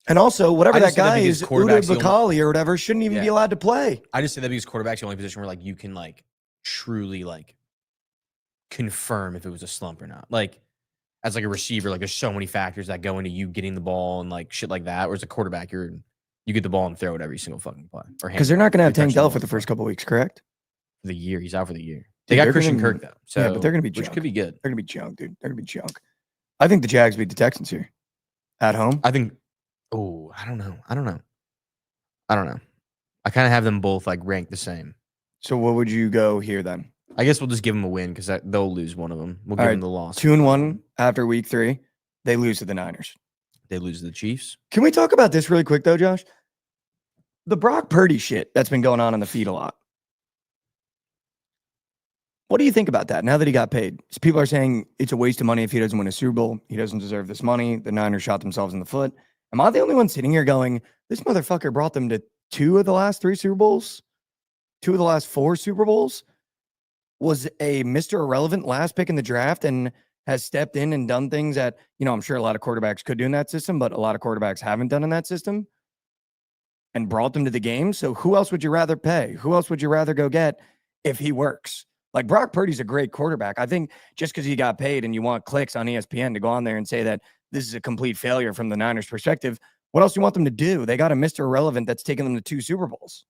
And also, whatever that guy is, Uday Bakali or whatever, shouldn't even be allowed to play. I just say that because quarterback's the only position where like you can like truly like confirm if it was a slump or not. Like as like a receiver, like there's so many factors that go into you getting the ball and like shit like that. Whereas a quarterback, you get the ball and throw it every single fucking play. Because they're not going to have Tank Dell for the first couple of weeks, correct? For the year, he's out for the year. They got Christian Kirk though, so yeah, but they're going to be junk. Which could be good. They're going to be junk, dude. They're going to be junk. I think the Jags beat the Texans here at home. I think. Oh, I don't know. I kind of have them both like ranked the same. So what would you go here then? I guess we'll just give them a win because they'll lose one of them. We'll give them the loss. 2-1 after week 3. They lose to the Niners. They lose to the Chiefs. Can we talk about this really quick though, Josh? The Brock Purdy shit that's been going on in the feed a lot. What do you think about that now that he got paid? So people are saying it's a waste of money if he doesn't win a Super Bowl. He doesn't deserve this money. The Niners shot themselves in the foot. Am I the only one sitting here going, this motherfucker brought them to 2 of the last 3 Super Bowls? 2 of the last 4 Super Bowls? Was a Mr. Irrelevant last pick in the draft and has stepped in and done things that, I'm sure a lot of quarterbacks could do in that system, but a lot of quarterbacks haven't done in that system and brought them to the game. So who else would you rather pay? Who else would you rather go get if he works? Like Brock Purdy's a great quarterback. I think just because he got paid and you want clicks on ESPN to go on there and say that this is a complete failure from the Niners' perspective, what else do you want them to do? They got a Mr. Irrelevant that's taken them to 2 Super Bowls.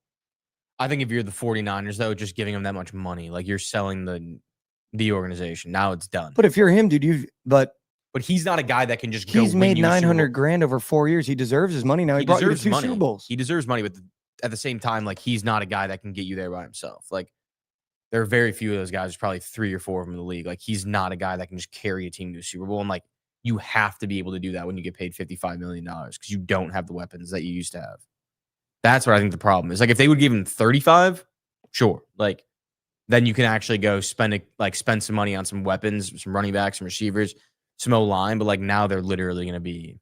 I think if you're the 49ers, though, just giving them that much money, like you're selling the organization. Now it's done. But if you're him, dude, but he's not a guy that can just go. He's made $900,000 over 4 years. He deserves his money now. He brought you to 2 Super Bowls. He deserves money, but at the same time, like he's not a guy that can get you there by himself. Like there are very few of those guys. There's probably 3 or 4 of them in the league. Like he's not a guy that can just carry a team to a Super Bowl. And like you have to be able to do that when you get paid $55 million because you don't have the weapons that you used to have. That's what I think the problem is. Like if they would give him 35, sure. Like then you can actually go spend some money on some weapons, some running backs, some receivers, some O-line. But like now they're literally going to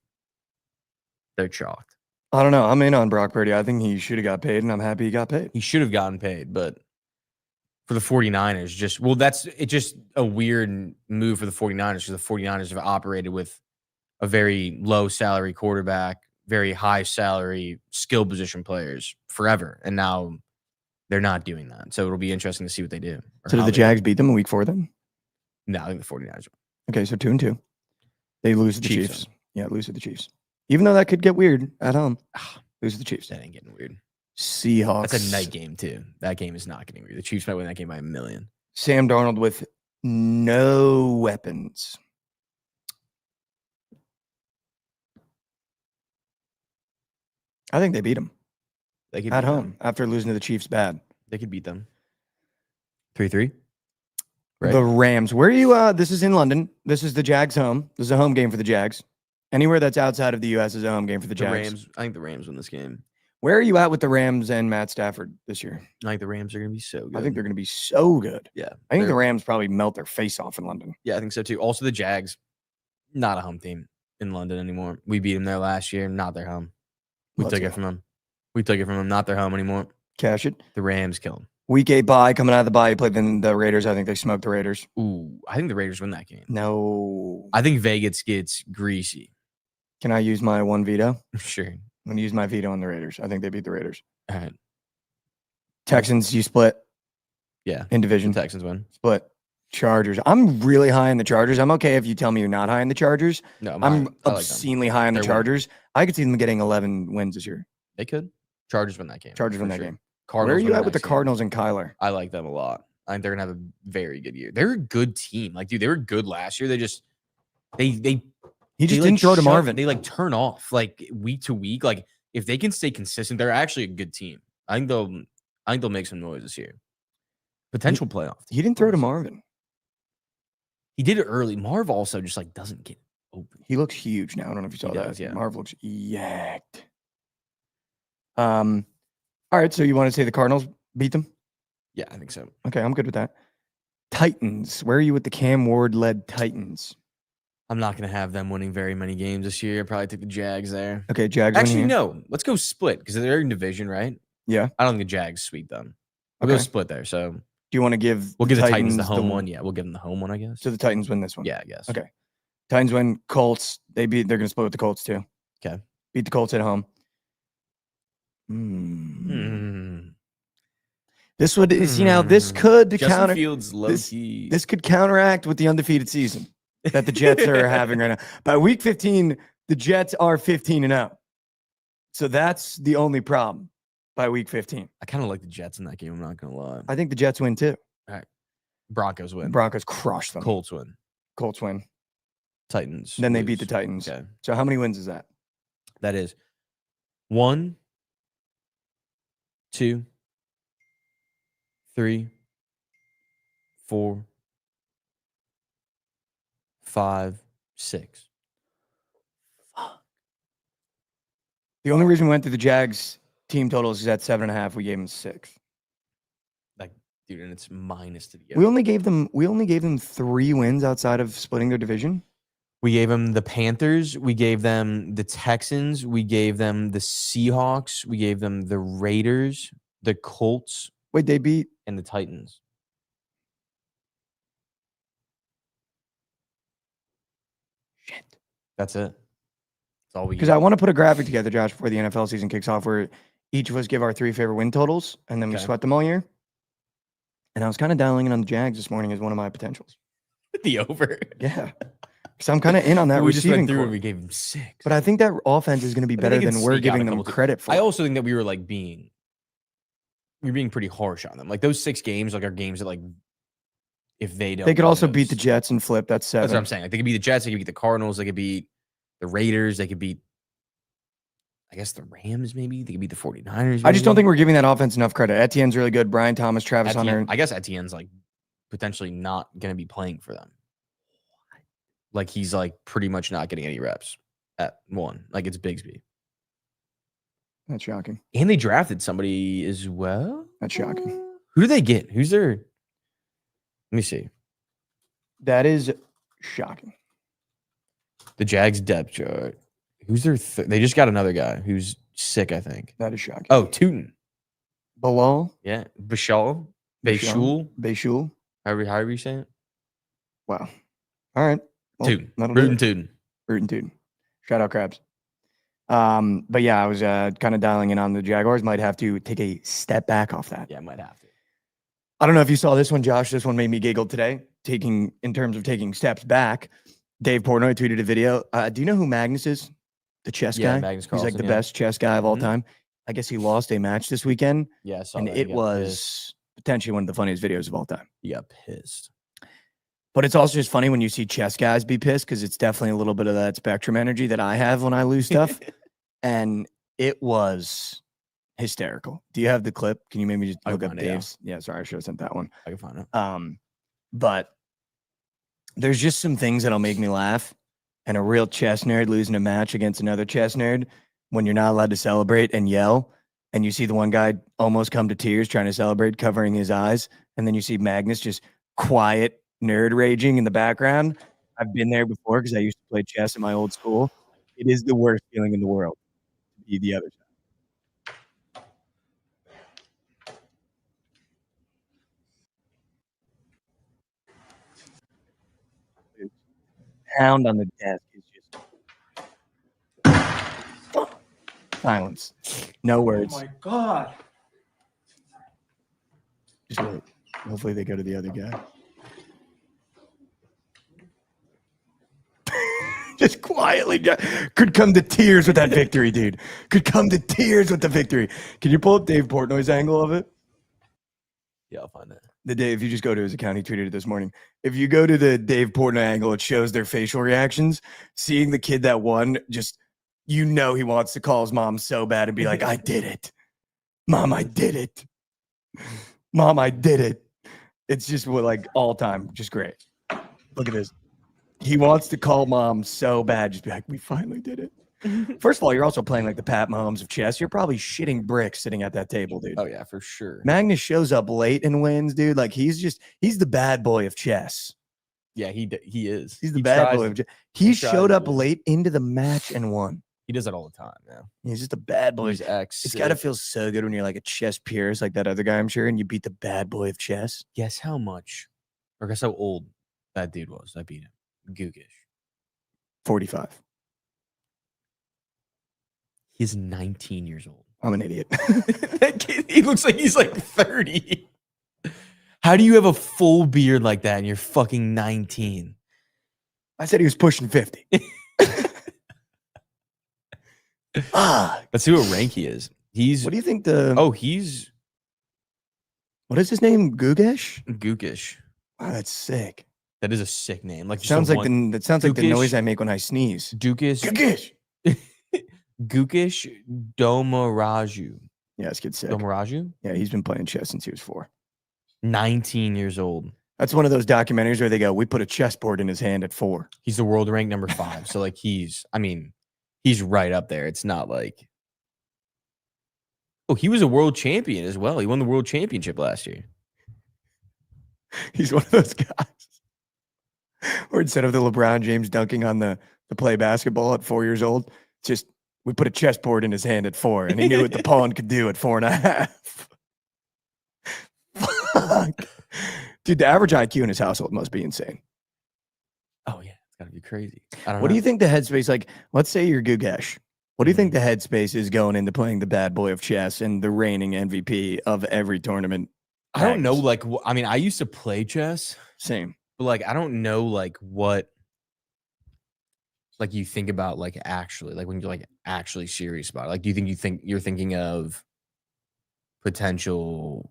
they're chalked. I don't know. I'm in on Brock Purdy. I think he should have got paid, and I'm happy he got paid. He should have gotten paid, but for the 49ers, that's just a weird move for the 49ers because the 49ers have operated with a very low salary quarterback, very high salary skill position players forever. And now they're not doing that. So it'll be interesting to see what they do. So did the Jags beat them in week 4 then? No, I think the 49ers. Okay, so 2-2. They lose to the Chiefs. Yeah, lose to the Chiefs. Even though that could get weird at home. Lose to the Chiefs. That ain't getting weird. Seahawks. That's a night game, too. That game is not getting weird. The Chiefs might win that game by 1 million. Sam Darnold with no weapons. I think they beat him. They could at home after losing to the Chiefs bad. They could beat them. 3-3. Right. The Rams. Where are you? This is in London. This is the Jags' home. This is a home game for the Jags. Anywhere that's outside of the U.S. is a home game for the Jags. Rams. I think the Rams win this game. Where are you at with the Rams and Matt Stafford this year? I think the Rams are going to be so good. I think they're going to be so good. Yeah. I think the Rams probably melt their face off in London. Yeah, I think so too. Also, the Jags, not a home team in London anymore. We beat them there last year. Not their home. We took it from them. Not their home anymore. Cash it. The Rams kill them. Week 8 bye. Coming out of the bye, you played the Raiders. I think they smoked the Raiders. Ooh, I think the Raiders win that game. No. I think Vegas gets greasy. Can I use my one veto? Sure. I'm going to use my veto on the Raiders. I think they beat the Raiders. All right. Texans, you split. Yeah. In division. The Texans win. Split. Chargers. I'm really high on the Chargers. I'm okay if you tell me you're not high on the Chargers. No, I'm obscenely high on the Chargers. I could see them getting 11 wins this year. They could. Chargers win that game. Chargers win that game. Cardinals. Where are you at with the Cardinals and Kyler? I like them a lot. I think they're gonna have a very good year. They're a good team. Like, dude, they were good last year. They just he just didn't throw to Marvin. They turn off like week to week. Like if they can stay consistent, they're actually a good team. I think they'll make some noise this year. Potential playoff. He didn't throw to honestly. Marvin. He did it early. Marv also just like doesn't get open. He looks huge now. I don't know if you saw He that. does, yeah. Marv looks yacked. All right. So you want to say the Cardinals beat them? Yeah, I think so. Okay, I'm good with that. Titans. Where are you with the Cam Ward-led Titans? I'm not going to have them winning very many games this year. Probably take the Jags there. Okay, Jags. win Actually, here. no. Let's go split because they're in division, right? Yeah. I don't think the Jags sweep them. We'll go Okay. split there. So Do you want to give? we'll give the Titans the home one. Yeah, we'll give them the home one, I guess. So the Titans win this one. Yeah, I guess. Okay. Titans win. Colts. They're going to split with the Colts too. Okay. Beat the Colts at home. This would see now. This could Justin counter. Fields low key. This could counteract with the undefeated season that the Jets are having right now. By week 15, the Jets are 15-0. So that's the only problem by week 15. I kind of like the Jets in that game. I'm not going to lie. I think the Jets win too. Broncos win. Broncos crush them. Colts win. Colts win. Titans. Then they lose. beat the Titans. Okay. So how many wins is that? That is 1, 2, 3, 4, 5, 6. The only reason we went through the Jags team totals is at 7.5. We gave them 6. Like, dude, and it's minus to the We only gave them 3 wins outside of splitting their division. We gave them the Panthers. We gave them the Texans. We gave them the Seahawks. We gave them the Raiders, the Colts, Wait, they beat. and the Titans. Shit. That's it. That's all we Because I want to put a graphic together, Josh, before the NFL season kicks off, where each of us give our 3 favorite win totals, and then we Okay. sweat them all year. And I was kind of dialing in on the Jags this morning as one of my potentials. the over. Yeah, because I'm kind of in on that we just receiving went through core. and we gave them 6. But I think that offense is going to be But better they can than we're sneak out a giving them couple t- credit for. I also think that we were like being pretty harsh on them. Like those 6 games, like are games that like if they don't, They could win also beat the those- Jets and flip. That's 7. That's what I'm saying. Like they could beat the Jets, they could beat the Cardinals, they could beat the Raiders, they could beat, I guess, the Rams. Maybe they could beat the 49ers. I just don't maybe. think we're giving that offense enough credit. Etienne's really good. Brian Thomas, Travis Etienne, Hunter. I guess Etienne's like potentially not going to be playing for them. Like he's like pretty much not getting any reps at 1. Like it's Bigsby. That's shocking. And they drafted somebody as well. That's shocking. Who do they get? Who's their? Let me see. That is shocking. The Jags depth chart. Who's their? They just got another guy who's sick, I think. That is shocking. Oh, Tootin. Bilal. Yeah, Bashal. Bashul. Bashul. However you say it. Wow. All right. Well, Tootin. that'll do Rootin' it. Tootin. Rootin' Tootin'. Shout out Krabs. But yeah, I was kind of dialing in on the Jaguars. Might have to take a step back off that. Yeah, might have to. I don't know if you saw this one, Josh. This one made me giggle today. In terms of taking steps back, Dave Portnoy tweeted a video. Do you know who Magnus is? The chess Yeah, guy. Magnus He's like Carlsen, the yeah. best chess guy of all Mhm. time. I guess he lost a match this weekend, Yeah, I saw and that. He it got was pissed. potentially one of the funniest videos of all time. He got pissed. But it's also just funny when you see chess guys be pissed because it's definitely a little bit of that spectrum energy that I have when I lose stuff. And it was hysterical. Do you have the clip? Can you maybe just I look can up find it, yeah. Dave's? Yeah, sorry, I should have sent that one. I can find it. But there's just some things that'll make me laugh. And a real chess nerd losing a match against another chess nerd when you're not allowed to celebrate and yell. And you see the one guy almost come to tears trying to celebrate, covering his eyes. And then you see Magnus just quiet nerd raging in the background. I've been there before because I used to play chess at my old school. It is the worst feeling in the world to be the other side. Dude, pound on the desk is just silence. No words. Oh my God. Just wait. Hopefully they go to the other guy. Just quietly could come to tears with that victory, dude. Could come to tears with the victory. Can you pull up Dave Portnoy's angle of it? Yeah, I'll find it. The day, if you just go to his account, he tweeted it this morning. If you go to the Dave Portnoy angle, it shows their facial reactions. Seeing the kid that won, just he wants to call his mom so bad and be like, "I did it." Mom, I did it. Mom, I did it. It's just what like all time, just great. Look at this. He wants to call mom so bad, just be like, we finally did it. First of all, you're also playing like the Pat Mahomes of chess. You're probably shitting bricks sitting at that table, dude. Oh yeah, for sure. Magnus shows up late and wins, dude. Like he's the bad boy of chess. Yeah, he is. He's the bad boy of chess. He showed up to. late into the match and won. He does that all the time, man. He's just a bad boy. He's It's got to feel so good when you're like a chess purist like that other guy, I'm sure, and you beat the bad boy of chess. Guess how much, or guess how old that dude was. I beat him. Googish. 45. He's 19 years old. I'm an idiot. That kid, he looks like he's like 30. How do you have a full beard like that and you're fucking 19? I said he was pushing 50. Let's see what rank he is. He's What do you think he's what is his name? Gugesh? Gookish. Wow, that's sick. That is a sick name. Like Sounds like that sounds like the Gugesh. noise I make when I sneeze. Dukish. Gugesh. Gookish Domaraju. Yeah, this kid's sick. Domaraju? Yeah, he's been playing chess since he was 4. 19 years old. That's one of those documentaries where they go, we put a chessboard in his hand at 4. He's the world rank number 5. So like he's right up there. It's not like he was a world champion as well. He won the world championship last year. He's one of those guys where instead of the LeBron James dunking on the play basketball at 4 years old, just we put a chessboard in his hand at 4 and he knew what the pawn could do at 4.5. Fuck. Dude, the average IQ in his household must be insane. Oh yeah, it's gotta be crazy. I don't know. What do you think the headspace, like, let's say you're Gugesh. What do you think the headspace is going into playing the bad boy of chess and the reigning MVP of every tournament? I don't know. Like, I mean, I used to play chess. Same. But like, I don't know like what like you think about like actually like when you're like actually serious about it. Like, do you think you're thinking of potential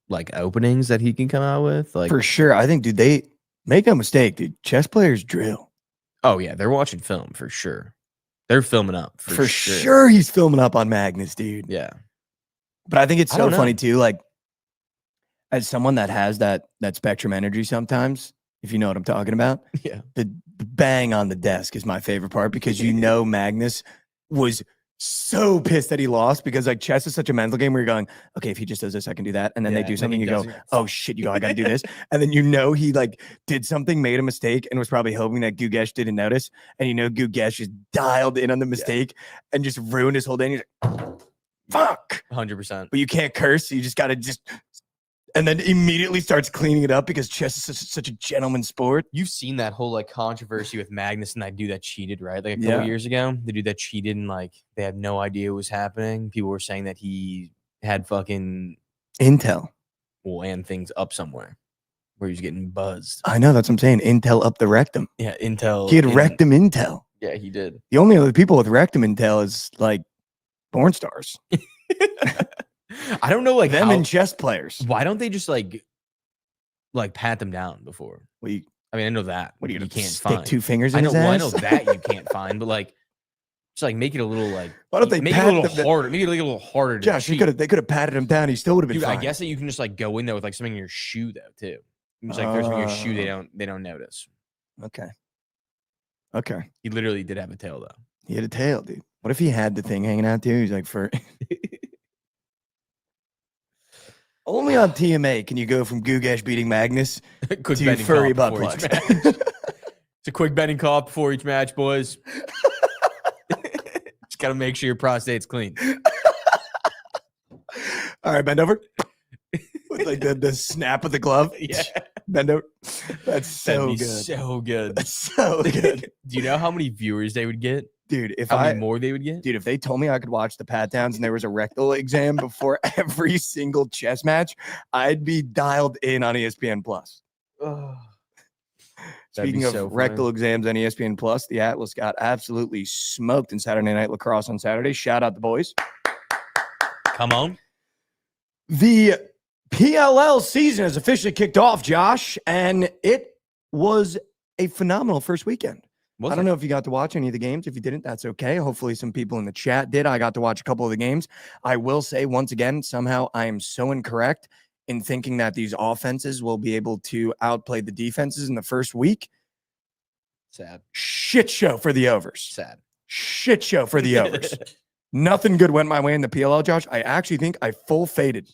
like openings that he can come out with? Like For sure. I think, dude, they make no mistake, dude. Chess players drill. oh yeah, they're watching film for sure. They're filming up For sure he's filming up on Magnus, dude. Yeah. But I think it's I so don't know. funny too. Like, as someone that has that spectrum energy sometimes, if you know what I'm talking about, Yeah. the bang on the desk is my favorite part because you know Magnus was so pissed that he lost because like chess is such a mental game where you're going, okay, if he just does this, I can do that. And then Yeah, they do and then something, he you go, does it. oh shit, you go, I gotta do this. And then you know he like did something, made a mistake, and was probably hoping that Gugesh didn't notice. And you know Gugesh just dialed in on the mistake and just ruined his whole day. And you're like, fuck. 100%. But you can't curse. So you just gotta and then immediately starts cleaning it up because chess is such a gentleman's sport. You've seen that whole like controversy with Magnus and that dude that cheated, right? Like a couple years ago, the dude that cheated and like they had no idea what was happening. People were saying that he had fucking Intel. and things up somewhere where he was getting buzzed. I know, that's what I'm saying. Intel up the rectum. Yeah, Intel. He had rectum Intel. Yeah, he did. The only other people with rectum Intel is like porn stars. I don't know, like Them how, and chess players. why don't they just like pat them down before? Well, I mean, I know that. what do you can't stick find 2 fingers I in know. his Well, I ass? know that you can't find, but like, just like make it a little like. Why don't they make it a pat little them- harder? Make it like a little harder. To Josh, cheat. they could have patted him down. He still would have been Dude, fine. I guess that you can just like go in there with like something in your shoe though too. You just like there's something in your shoe, they don't notice. Okay. He literally did have a tail though. He had a tail, dude. What if he had the thing hanging out too? He's like, for only on TMA can you go from Gugesh beating Magnus Quick to betting furry call butt before each plugs. match. It's a quick betting call before each match, boys. Just gotta make sure your prostate's clean. All right, bend over. With like the snap of the glove. Yeah. Bend over. That's so That'd be good. so good. That's so good. Do you know how many viewers they would get? Dude, if How many more they would get? Dude, if they told me I could watch the pat downs and there was a rectal exam before every single chess match, I'd be dialed in on ESPN Plus. That'd Speaking be of so funny. rectal exams on ESPN Plus, the Atlas got absolutely smoked in Saturday Night Lacrosse on Saturday. Shout out the boys. Come on. The PLL season has officially kicked off, Josh, and it was a phenomenal first weekend. I don't know if you got to watch any of the games. If you didn't, that's okay. Hopefully some people in the chat did. I got to watch a couple of the games. I will say once again, somehow I am so incorrect in thinking that these offenses will be able to outplay the defenses in the first week. Sad. Shit show for the overs. Sad. Shit show for the overs. Nothing good went my way in the PLL, Josh. I actually think I full faded.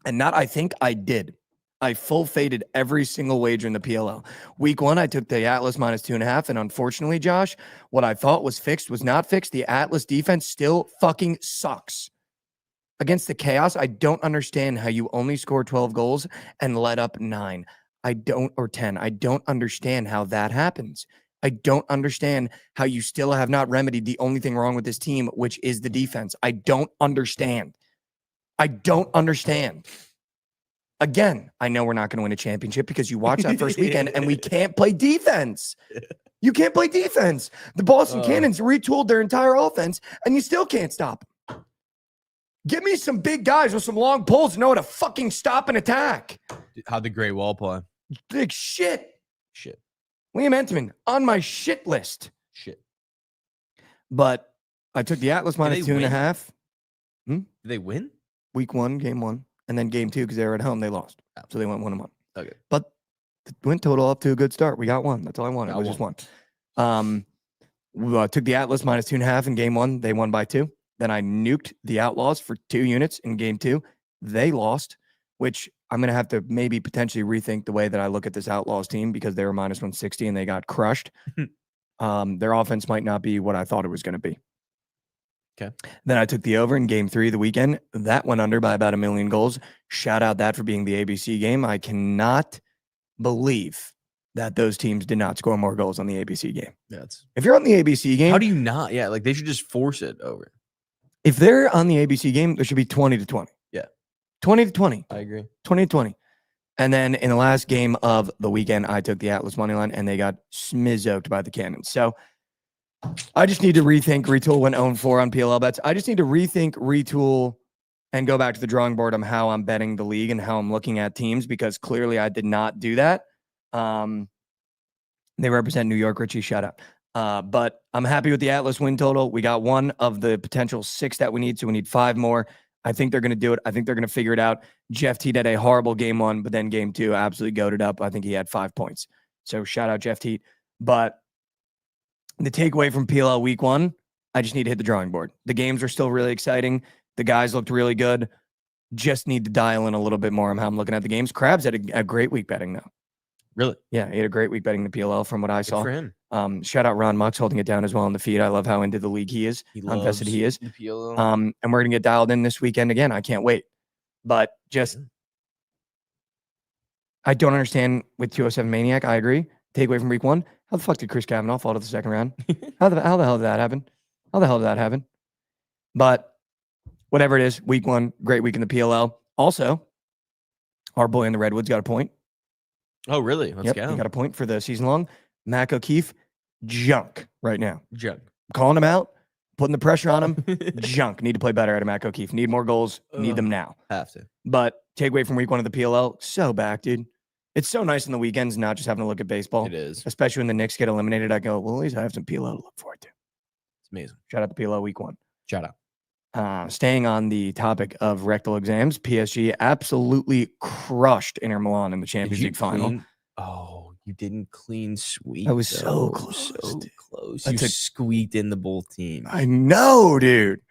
And not I think, I did. I full faded every single wager in the PLL. Week 1, I took the Atlas minus 2.5. And unfortunately, Josh, what I thought was fixed was not fixed. The Atlas defense still fucking sucks. Against the Chaos, I don't understand how you only score 12 goals and let up 9. Or 10. I don't understand how that happens. I don't understand how you still have not remedied the only thing wrong with this team, which is the defense. I don't understand. I don't understand. Again, I know we're not going to win a championship because you watch that first weekend and we can't play defense. You can't play defense. The Boston Cannons retooled their entire offense and you still can't stop them. Give me some big guys with some long poles to know how to fucking stop an attack. How'd the Great Wall play? Big shit. Shit. Liam Entman on my shit list. Shit. But I took the Atlas minus they 2.5. Did they win? Week 1, game 1. And then game 2, because they were at home, they lost. So they went 1-1. Okay. But the win total up to a good start. We got 1. That's all I wanted. It was just 1. We took the Atlas minus 2.5 in game 1. They won by 2. Then I nuked the Outlaws for 2 units in game 2. They lost, which I'm going to have to maybe potentially rethink the way that I look at this Outlaws team because they were minus 160 and they got crushed. Their offense might not be what I thought it was going to be. Okay. Then I took the over in game 3 of the weekend. That went under by about 1 million goals. Shout out that for being the ABC game. I cannot believe that those teams did not score more goals on the ABC game. Yeah, if you're on the ABC game, how do you not? Yeah, like they should just force it over. If they're on the ABC game, there should be 20-20. Yeah. 20-20. I agree. 20-20. And then in the last game of the weekend, I took the Atlas money line and they got smizzoked by the Cannons. So I just need to rethink, retool, went 0-4 on PLL bets. I just need to rethink, retool, and go back to the drawing board on how I'm betting the league and how I'm looking at teams because clearly I did not do that. They represent New York, Richie, shout out. But I'm happy with the Atlas win total. We got 1 of the potential 6 that we need, so we need 5 more. I think they're going to do it. I think they're going to figure it out. Jeff Teat had a horrible game 1, but then game 2 absolutely goated up. I think he had 5 points. So shout out Jeff Teat. But the takeaway from PLL week 1, I just need to hit the drawing board. The games are still really exciting. The guys looked really good. Just need to dial in a little bit more on how I'm looking at the games. Krabs had a great week betting, though. Really? Yeah, he had a great week betting the PLL from what I saw. For him. Shout out Ron Mux holding it down as well in the feed. I love how into the league he is. How invested he is. The PLL. And we're going to get dialed in this weekend again. I can't wait. But just, I don't understand with 207 Maniac. I agree. Takeaway from week 1. How the fuck did Chris Kavanaugh fall to the second round? How the hell did that happen? How the hell did that happen? But whatever it is, week 1, great week in the PLL. Also, our boy in the Redwoods got a point. Oh, really? Let's go. He got a point for the season long. Mac O'Keefe, junk right now. Junk. Calling him out, putting the pressure on him. Junk. Need to play better out of Mac O'Keefe. Need more goals. Need them now. Have to. But takeaway from week 1 of the PLL, so back, dude. It's so nice on the weekends not just having to look at baseball. It is. Especially when the Knicks get eliminated. I go, well, at least I have some PLL to look forward to. It's amazing. Shout out to PLL week 1. Shout out. Staying on the topic of rectal exams, PSG absolutely crushed Inter Milan in the Champions League final. Oh, you didn't clean sweep. I was so close. So close. That's You squeaked in the both teams. I know, dude.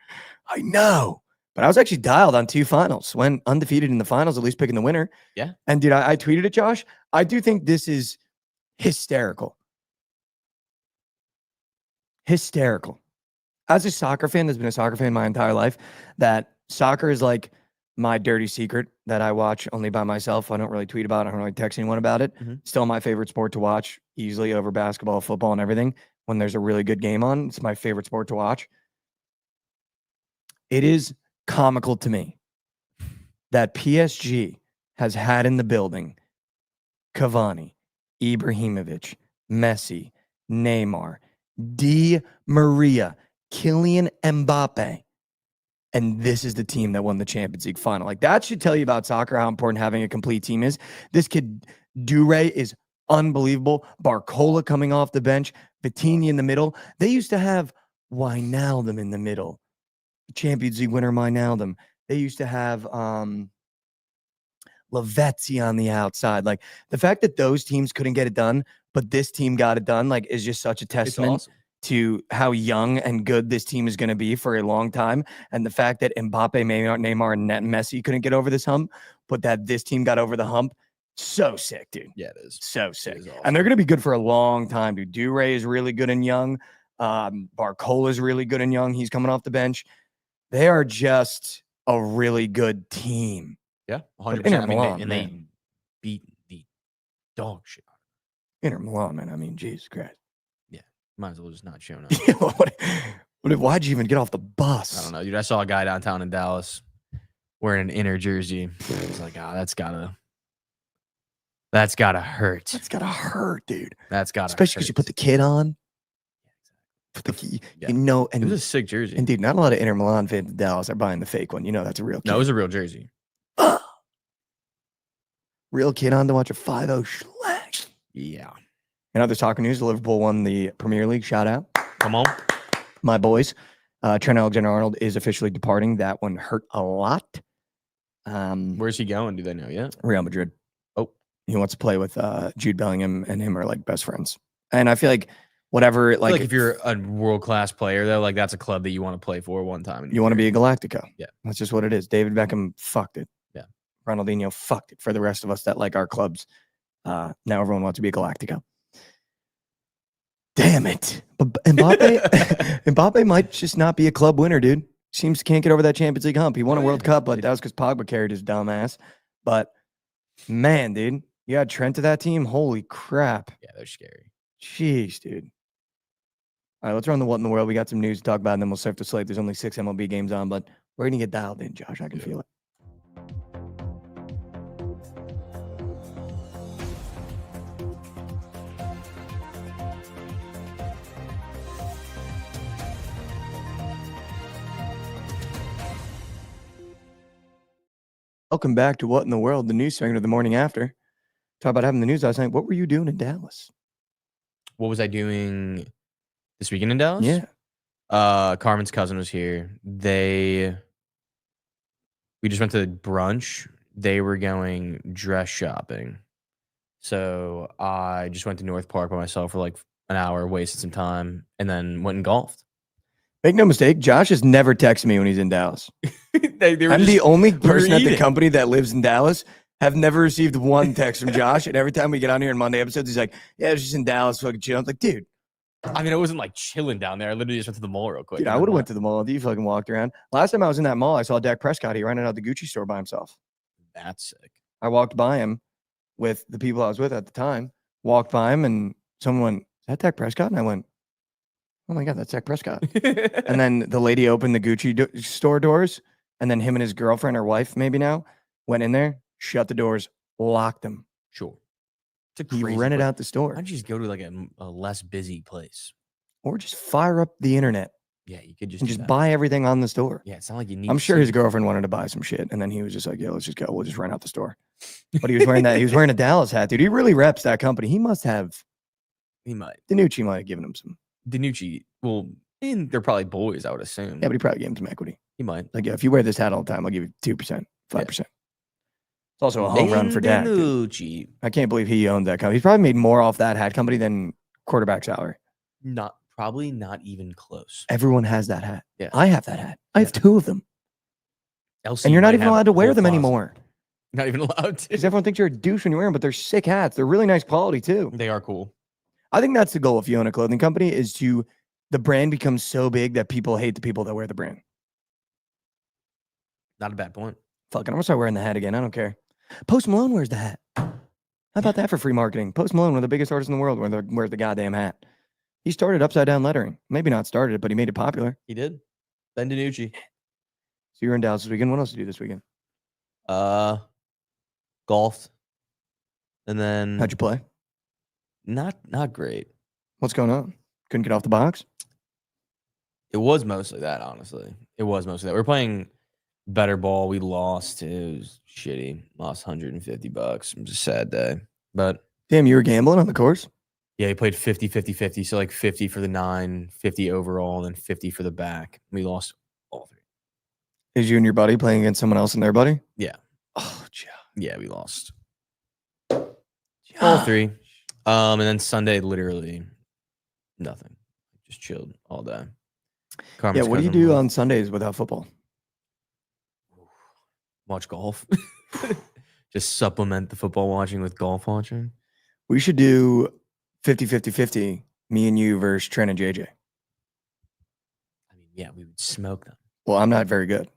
I know. But I was actually dialed on 2 finals. Went undefeated in the finals, at least picking the winner. Yeah. And dude, I tweeted it, Josh. I do think this is hysterical. Hysterical. As a soccer fan, that's been a soccer fan my entire life, that soccer is like my dirty secret that I watch only by myself. I don't really tweet about it. I don't really text anyone about it. Still my favorite sport to watch, easily over basketball, football, and everything. When there's a really good game on, it's my favorite sport to watch. It is comical to me that PSG has had in the building Cavani, Ibrahimovic, Messi, Neymar, Di Maria, Kylian Mbappe. And this is the team that won the Champions League final. Like, that should tell you about soccer, how important having a complete team is. This kid, Dure, is unbelievable. Barcola coming off the bench, Bettini in the middle. They used to have Wijnaldum in the middle, Champions League winner Wijnaldum. They used to have Lavezzi on the outside. Like the fact that those teams couldn't get it done, but this team got it done, like is just such a testament awesome. to how young and good this team is going to be for a long time. And the fact that Mbappe, Neymar, and Messi couldn't get over this hump, but that this team got over the hump, so sick, dude. Yeah, it is. So sick. Awesome. And they're going to be good for a long time, dude. Dure is really good and young. Barcola is really good and young. He's coming off the bench. They are just a really good team. Yeah, But 100%. Inter I mean, Milan, they man. beat the dog shit. Inter Milan, man. I mean, Jesus Christ. Might as well just not show up. Why'd you even get off the bus? I don't know, dude. I saw a guy downtown in Dallas wearing an Inter jersey. I was like, that's gotta hurt. That's gotta hurt, dude. That's gotta Especially because you put the kid on. Yeah. You know, It was a and sick jersey. dude, not a lot of Inter Milan fans in Dallas are buying the fake one. You know, that's a real kid. No, it was a real jersey. Real kid on to watch a 5-0 slash. Yeah. In other soccer news, Liverpool won the Premier League. Shout out. Come on. My boys. Trent Alexander-Arnold is officially departing. That one hurt a lot. Where's he going? Do they know yet? Real Madrid. Oh. He wants to play with Jude Bellingham, and him are like best friends. And I feel like whatever, I feel like if you're a world-class player, though, like that's a club that you want to play for one time. in your you want to be a career. Galactico. Yeah. That's just what it is. David Beckham fucked it. Yeah. Ronaldinho fucked it for the rest of us that like our clubs. Now everyone wants to be a Galactico. Damn it. But Mbappe might just not be a club winner, dude. Seems can't get over that Champions League hump. He won a World Cup, but that was because Pogba carried his dumb ass. But man, dude, you got Trent to that team. Holy crap. Yeah, they're scary. Jeez, dude. All right, let's run the what in the world. We got some news to talk about, and then we'll surf the slate. There's only 6 MLB games on, but we're going to get dialed in, Josh. I can feel it. Welcome back to What in the World, the news segment of the morning after. Talk about having the news last night. What were you doing in Dallas? What was I doing this weekend in Dallas? Yeah. Carmen's cousin was here. We just went to brunch. They were going dress shopping. So I just went to North Park by myself for like an hour, wasted some time, and then went and golfed. Make no mistake, Josh has never texted me when he's in Dallas. I'm the only person at the company that lives in Dallas. Have never received one text from Josh. And every time we get on here in Monday episodes, he's like, yeah, I was just in Dallas fucking chill. I'm like, dude. I mean, I wasn't like chilling down there. I literally just went to the mall real quick. Dude, I would have went to the mall. You fucking walked around. Last time I was in that mall, I saw Dak Prescott. He ran out of the Gucci store by himself. That's sick. I walked by him with the people I was with at the time. Walked by him and someone went, is that Dak Prescott? And I went, oh my God, that's Dak Prescott. And then the lady opened the Gucci store doors. And then him and his girlfriend or wife, maybe now, went in there, shut the doors, locked them. Sure. It's a He crazy rented place. out the store. Why don't you just go to like a less busy place? Or just fire up the internet Yeah, you could just and do just that. buy everything on the store. Yeah, it's not like you need. I'm to sure see his it. girlfriend wanted to buy some shit. And then he was just like, yeah, let's just go. We'll just rent out the store. But he was wearing that. He was wearing a Dallas hat, dude. He really reps that company. He must have. He might. Danucci might have given him some. Danucci. Well, and they're probably boys, I would assume. Yeah, but he probably gave him some equity. he might. Like, yeah, if you wear this hat all the time, I'll give you 2%, 5%. It's also a home run for Dak. dude. Danucci. I can't believe he owned that company. He's probably made more off that hat company than quarterback salary. Probably not even close. Everyone has that hat. Yeah. I have that hat. I have Yeah. 2 of them. LC And you're not might even have allowed to a wear whole them closet. anymore. Not even allowed Because to. everyone thinks you're a douche when you wear them, but they're sick hats. They're really nice quality too. They are cool. I think that's the goal if you own a clothing company is the brand becomes so big that people hate the people that wear the brand. Not a bad point. Fuck it, I'm gonna start wearing the hat again. I don't care. Post Malone wears the hat. How about that for free marketing? Post Malone, one of the biggest artists in the world, wears the goddamn hat. He started upside down lettering. Maybe not started it, but he made it popular. He did. Ben DiNucci. So you're in Dallas this weekend. What else did you do this weekend? Golfed. And then How'd you play? not great. What's going on? Couldn't get off the box? It was mostly that, honestly. It was mostly that. We were playing better ball. We lost. It was shitty. Lost $150. It was a sad day. But Damn, you were gambling on the course? Yeah, he played 50, 50, 50. So like 50 for the 9, 50 overall, and then 50 for the back. We lost all 3. Is you and your buddy playing against someone else and their buddy? Yeah. Oh, Josh. Yeah, we lost. All 3. And then Sunday, literally nothing. Just chilled all day. Yeah, Carmen's what do you cousin do won. on Sundays without football? Watch golf. Just supplement the football watching with golf watching. We should do 50-50-50, me and you versus Trent and JJ. I mean, yeah, we would smoke them. Well, I'm not very good.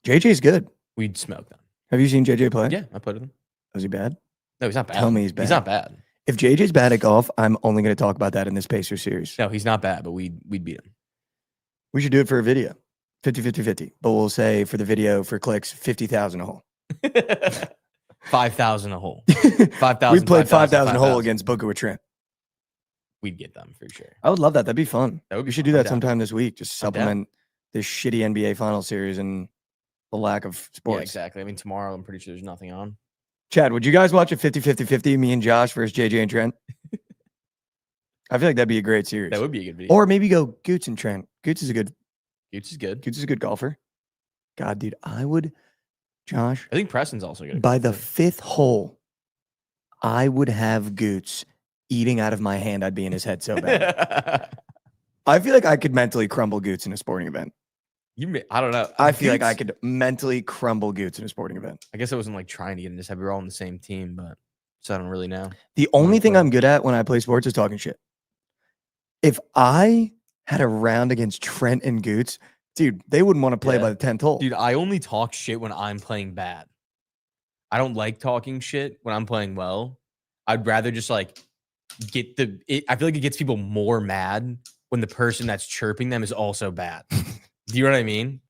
JJ's good. We'd smoke them. Have you seen JJ play? Yeah, I played with him. Was he bad? No, he's not bad. Tell me he's bad. He's not bad. If JJ's bad at golf, I'm only going to talk about that in this Pacers series. No, he's not bad, but we'd beat him. We should do it for a video. 50-50-50. But we'll say for the video, for clicks, 50,000 a hole. 5,000 a hole. 5,000. We played 5,000 a hole against Bookit. We'd get them for sure. I would love that. That'd be fun. That would be We should fun. do I'm that down. sometime this week. Just I'm down. supplement this shitty NBA final series and the lack of sports. Yeah, exactly. I mean, tomorrow I'm pretty sure there's nothing on. Chad, would you guys watch a 50-50-50, me and Josh versus JJ and Trent? I feel like that'd be a great series. That would be a good video. Or maybe go Goots and Trent. Goots is a good golfer. God, dude, I would, Josh, I think Preston's also good. by the 5th hole, I would have Goots eating out of my hand. I'd be in his head so bad. I feel like I could mentally crumble Goots in a sporting event. I don't know. I feel like I Goots- could mentally crumble Goots in a sporting event. I guess I wasn't like trying to get in this. We were all on the same team, but so I don't really know. The only thing play. I'm good at when I play sports is talking shit. If I had a round against Trent and Goots, dude, they wouldn't want to play Yeah. by the 10th hole. Dude, I only talk shit when I'm playing bad. I don't like talking shit when I'm playing well. I'd rather just like get I feel like it gets people more mad when the person that's chirping them is also bad. Do you know what I mean?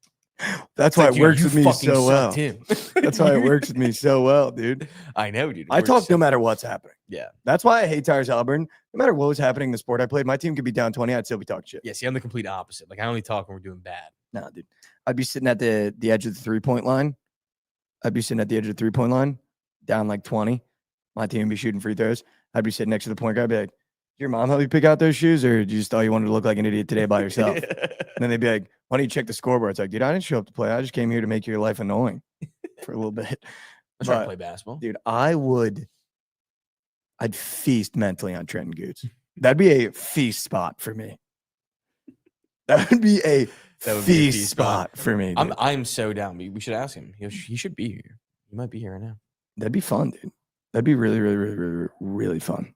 That's It's why like, it dude, works you with me fucking so well. sucked him. That's why it works with me so well, dude. I know, dude. It I works talk so- no matter what's happening. Yeah. That's why I hate Tyrese Halliburton. No matter what was happening in the sport I played, my team could be down 20. I'd still be talking shit. Yeah, see, I'm the complete opposite. Like I only talk when we're doing bad. Nah, dude. I'd be sitting at the edge of the 3-point line. Down like 20. My team would be shooting free throws. I'd be sitting next to the point guard. I'd be like, your mom help you pick out those shoes, or did you just thought you wanted to look like an idiot today by yourself? And then they'd be like, why don't you check the scoreboard? It's like, dude, I didn't show up to play. I just came here to make your life annoying for a little bit. I'm trying to But, play basketball. dude, I'd feast mentally on Trent and Goots. That'd be a feast spot for me. That would be a That would be a feast feast spot. spot for me. Dude. I'm so down. We should ask him. He should be here. He might be here right now. That'd be fun, dude. That'd be really, really, really, really, really fun.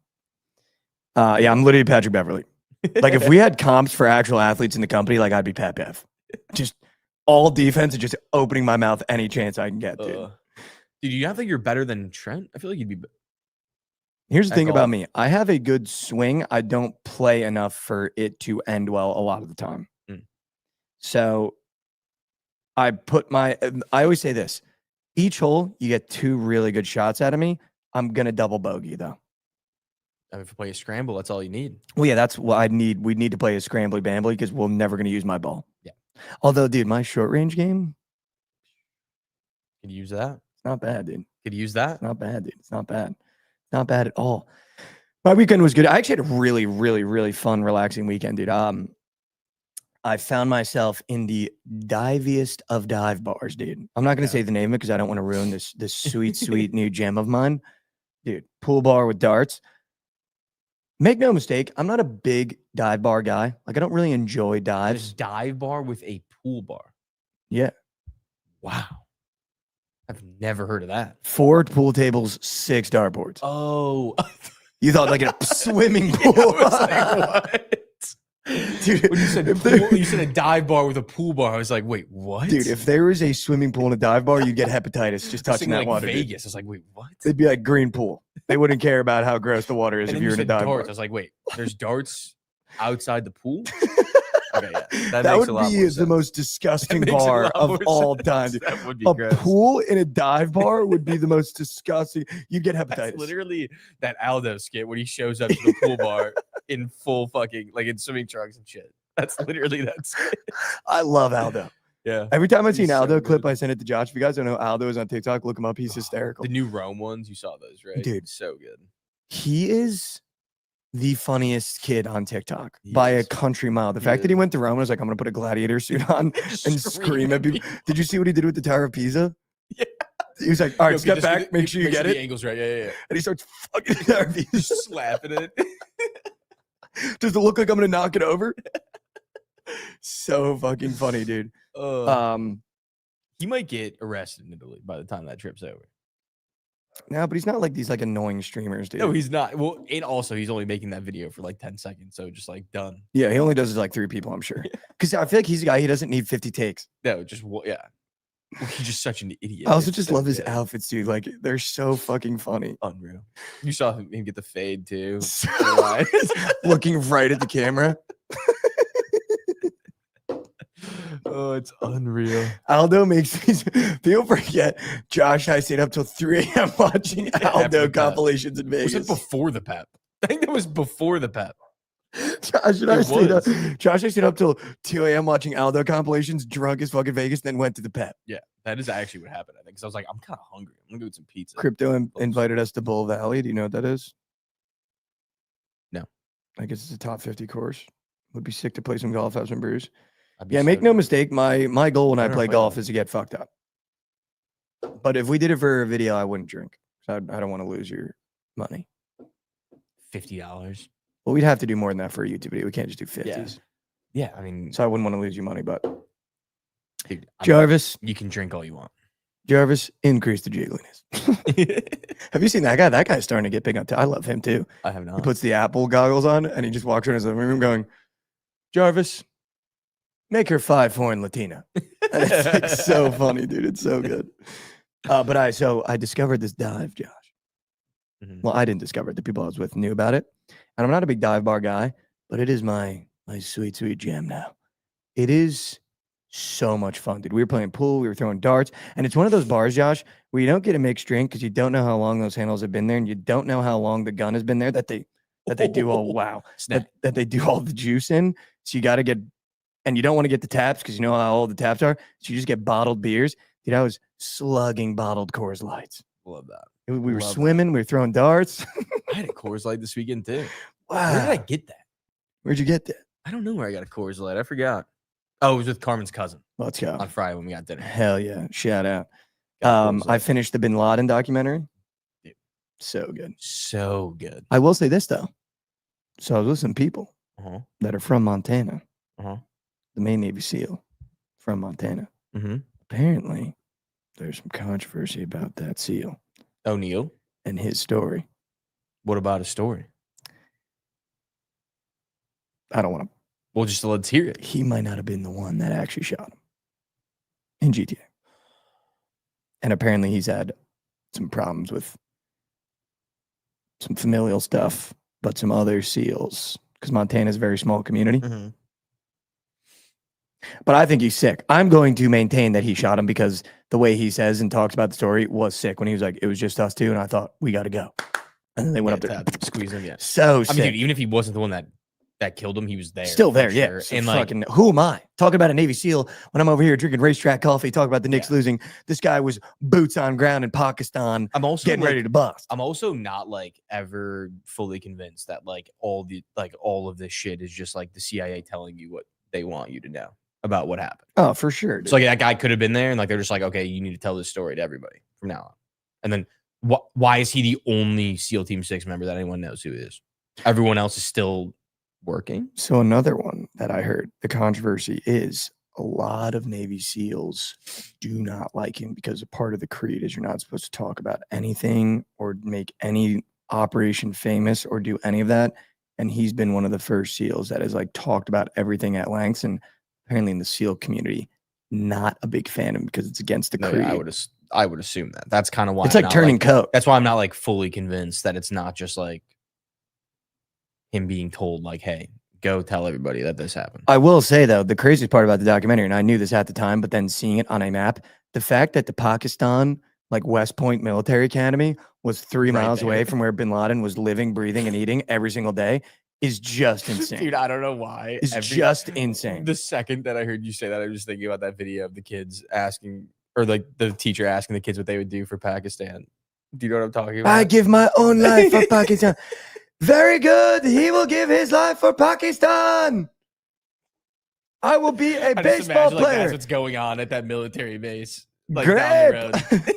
Yeah, I'm literally Patrick Beverly. Like if we had comps for actual athletes in the company, like I'd be Pat Bev. Just all defense and just opening my mouth any chance I can get, dude. Dude, you have think you're better than Trent? I feel like you'd be. Here's the at thing about golf. me. I have a good swing. I don't play enough for it to end well a lot of the time. Mm. So I always say this. Each hole, you get 2 really good shots out of me. I'm going to double bogey though. I mean, if you play a scramble, that's all you need. Well, yeah, that's what we'd need to play a scrambly bambly because we're never going to use my ball. Yeah. Although, dude, my short range game, Could use that. it's not bad, dude. Could use that. It's not bad, dude. It's not bad. Not bad at all. My weekend was good. I actually had a really, really, really fun, relaxing weekend, dude. I found myself in the diviest of dive bars, dude. I'm not going to say the name of it because I don't want to ruin this sweet, sweet new gem of mine. Dude, pool bar with darts. Make no mistake, I'm not a big dive bar guy. Like, I don't really enjoy dives. Just dive bar with a pool bar. Yeah. Wow. I've never heard of that. 4 pool tables, 6 dartboards. Oh. You thought like a swimming pool. I was like, what? Dude, When you said if there- pool, you said a dive bar with a pool bar. I was like, wait, what? Dude, if there was a swimming pool and a dive bar, you'd get hepatitis just I was touching thinking that like water. dude. Vegas. I was like, wait, what? It'd be like green pool. They wouldn't care about how gross the water is And if then you're you in a said dive darts. I bar. was like, wait, there's darts outside the pool? Okay, yeah. That makes would a lot be more the sense. most That disgusting makes a bar lot of more all sense. time. dude. That would be A gross. pool in a dive bar would be the most disgusting. You'd get That's hepatitis. literally that Aldo skit when he shows up to the pool bar in full fucking, like in swimming trunks and shit. That's literally that skit. I love Aldo. Yeah. Every time I He's see an so Aldo good. clip, I send it to Josh. If you guys don't know Aldo is on TikTok, look him up. He's hysterical. The new Rome ones, you saw those, right? Dude. So good. He is the funniest kid on TikTok He by a is. country mile. The He fact that he is. went to Rome and was like, I'm going to put a gladiator suit on and scream at people. Did you see what he did with the Tower of Pisa? Yeah. He was like, all right, Yo, step just back, make sure you get the it. angle's right. Yeah. And he starts fucking the Tower of Pisa. Just slapping it. Does it look like I'm going to knock it over? So fucking funny, dude. He might get arrested in Italy by the time that trip's over. No, but he's not like these like annoying streamers, dude. No, he's not. Well, and also he's only making that video for like 10 seconds, so just like done. Yeah, he only does it like 3 people, I'm sure. Because I feel like he's a guy, he doesn't need 50 takes. No, just yeah. He's just such an idiot. I also It's just so love his good. outfits, dude. Like they're so fucking funny. Unreal. You saw him get the fade too. So- Looking right at the camera. Oh, it's unreal. Aldo makes me people forget Josh I stayed up till 3 a.m. watching after Aldo the pep. compilations in Was Vegas. it before the pep? I think that was before the pep. Josh and I It stayed up. was. Josh I stayed up till 2 a.m. watching Aldo compilations, drunk as fucking Vegas, then went to the pep. Yeah, that is actually what happened. I think because I was like, I'm kind of hungry. I'm gonna go get some pizza. Crypto invited us to Bull Valley. Do you know what that is? No. I guess it's a top 50 course. Would be sick to play some golf, have some brews. I'd be Yeah, so make no down. mistake. My goal when I I've never play played golf that. is to get fucked up. But if we did it for a video, I wouldn't drink. So I don't want to lose your money. $50. Well, we'd have to do more than that for a YouTube video. We can't just do 50s. Yeah, I mean, So I wouldn't want to lose your money. But dude, Jarvis, you can drink all you want. Jarvis, increase the jiggliness. Have you seen that guy? That guy's starting to get big up too. I love him too. I have He not. puts the Apple goggles on and he just walks around his living room going, Jarvis, make her 5'4" and Latina. And it's like so funny, dude. It's so good. But I discovered this dive, Josh. Mhm. Well, I didn't discover it. The people I was with knew about it. And I'm not a big dive bar guy, but it is my sweet, sweet jam now. It is so much fun, dude. We were playing pool, we were throwing darts, and it's one of those bars, Josh, where you don't get a mixed drink because you don't know how long those handles have been there, and you don't know how long the gun has been there that they do all wow. Snap. That they do all the juice in. So you got to get, and you don't want to get the taps because you know how old the taps are. So you just get bottled beers. Dude, I was slugging bottled Coors Lights. Love that. We were Love that. swimming, we were throwing darts. I had a Coors Light this weekend too. Wow. Where did I get that? Where'd you get that? I don't know where I got a Coors Light. I forgot. Oh, it was with Carmen's cousin Let's go. on Friday when we got dinner. Hell yeah. Shout out. Got a Coors I Light. finished the Bin Laden documentary. Dude. So good. So good. I will say this though. So I was with some people Uh-huh. that are from Montana. Uh-huh. The main Navy SEAL from Montana. Mm-hmm. Apparently, there's some controversy about that SEAL O'Neill. and his story. What about a story? I don't want to. Well, just let's hear it. He might not have been the one that actually shot him in GTA. And apparently, he's had some problems with some familial stuff, but some other SEALs because Montana's a very small community. Mm-hmm. But I think he's sick. I'm going to maintain that he shot him because the way he says and talks about the story was sick when he was like, it was just us two. And I thought, we got to go. And then they went up there. Squeeze him, yeah. So I sick. mean, dude, even if he wasn't the one that killed him, he was there. Still for there, yeah. sure. So And like, fucking, who am I? Talking about a Navy SEAL when I'm over here drinking racetrack coffee, talking about the Knicks losing. This guy was boots on ground in Pakistan, I'm also getting like, ready to bust. I'm also not like ever fully convinced that like all of this shit is just like the CIA telling you what they want you to know about what happened. Oh, for sure. Dude. So like that guy could have been there, and like they're just like, okay, you need to tell this story to everybody from now on. And then why is he the only SEAL Team 6 member that anyone knows who he is? Everyone else is still working. So another one that I heard, the controversy is a lot of Navy SEALs do not like him because a part of the creed is you're not supposed to talk about anything or make any operation famous or do any of that. And he's been one of the first SEALs that has like talked about everything at length. And apparently in the SEAL community, not a big fan of him because it's against the No, creed. yeah, I would assume that. That's kind of why It's I'm like not, turning coat. That's why I'm not like fully convinced that it's not just like him being told like, hey, go tell everybody that this happened. I will say though, the craziest part about the documentary, and I knew this at the time, but then seeing it on a map, the fact that the Pakistan, like West Point Military Academy, was 3 Right miles away there. from where Bin Laden was living, breathing, and eating every single day is just insane. Dude, I don't know why. It's just insane. The second that I heard you say that, I was thinking about that video of the kids asking, or like the teacher asking the kids what they would do for Pakistan. Do you know what I'm talking about? I give my own life for Pakistan. Very good. He will give his life for Pakistan. I will be a I just baseball imagine, like, player. that's what's going on at that military base. Like down the Grape. road.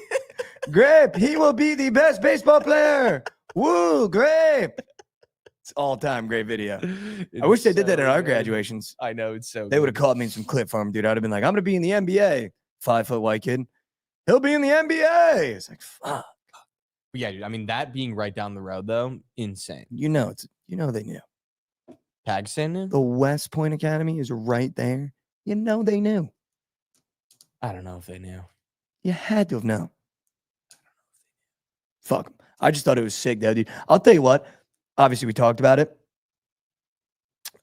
Grape. He will be the best baseball player. Woo, Grape. It's all-time great video. I wish they did that at our graduations. I know, it's so They would have good. called me in some clip farm, dude. I'd have been like, I'm gonna be in the NBA. 5-foot white kid. He'll be in the NBA. It's like, fuck. Yeah, dude. I mean, that being right down the road, though, insane. You know they knew. Pakistan knew? The West Point Academy is right there. You know they knew. I don't know if they knew. You had to have known. Fuck 'em. I just thought it was sick, though, dude. I'll tell you what. Obviously, we talked about it.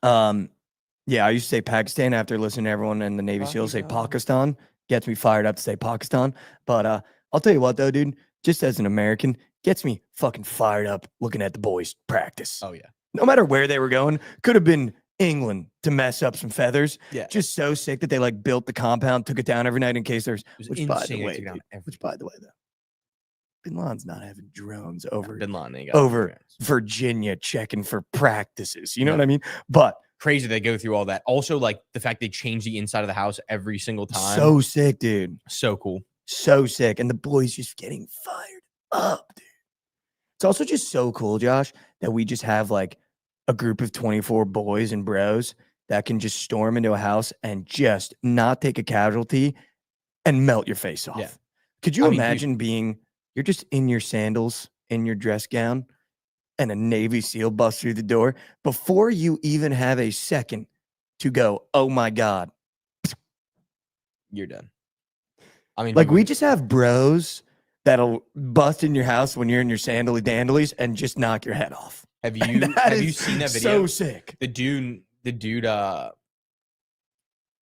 Yeah, I used to say Pakistan after listening to everyone in the Navy SEALs say Pakistan. Gets me fired up to say Pakistan. But I'll tell you what, though, dude. Just as an American, gets me fucking fired up looking at the boys practice. Oh, yeah. No matter where they were going, could have been England to mess up some feathers. Yeah. Just so sick that they like built the compound, took it down every night in case there's. was Which by the insane they way, took down dude, everything. which by the way, though, Bin Laden's not having drones over Bin Laden ain't got over drones. Virginia checking for practices. You know what I mean? But Crazy they go through all that. Also, like the fact they change the inside of the house every single time. so sick, dude. So cool. So sick. And the boys just getting fired up, dude. It's also just so cool, Josh, that we just have like a group of 24 boys and bros that can just storm into a house and just not take a casualty and melt your face off. Yeah. Could you I mean, imagine you're just in your sandals, in your dress gown, and a Navy SEAL busts through the door before you even have a second to go, oh my God. You're done. I mean, Like we just have bros that'll bust in your house when you're in your sandally dandelies and just knock your head off. have And you that have you is seen that video? So sick. The dude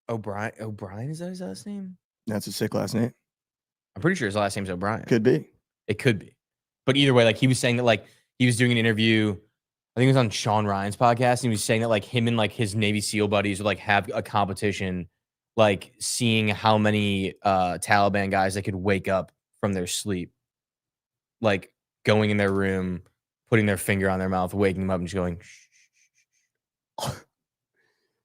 O'Brien, is that his last name? That's a sick last name. I'm pretty sure his last name's O'Brien. Could be. It could be. But either way, like he was saying that like he was doing an interview, I think it was on Sean Ryan's podcast, and he was saying that like him and like his Navy SEAL buddies would like have a competition, like seeing how many Taliban guys they could wake up from their sleep, like going in their room, putting their finger on their mouth, waking them up and just going, shh, shh, shh.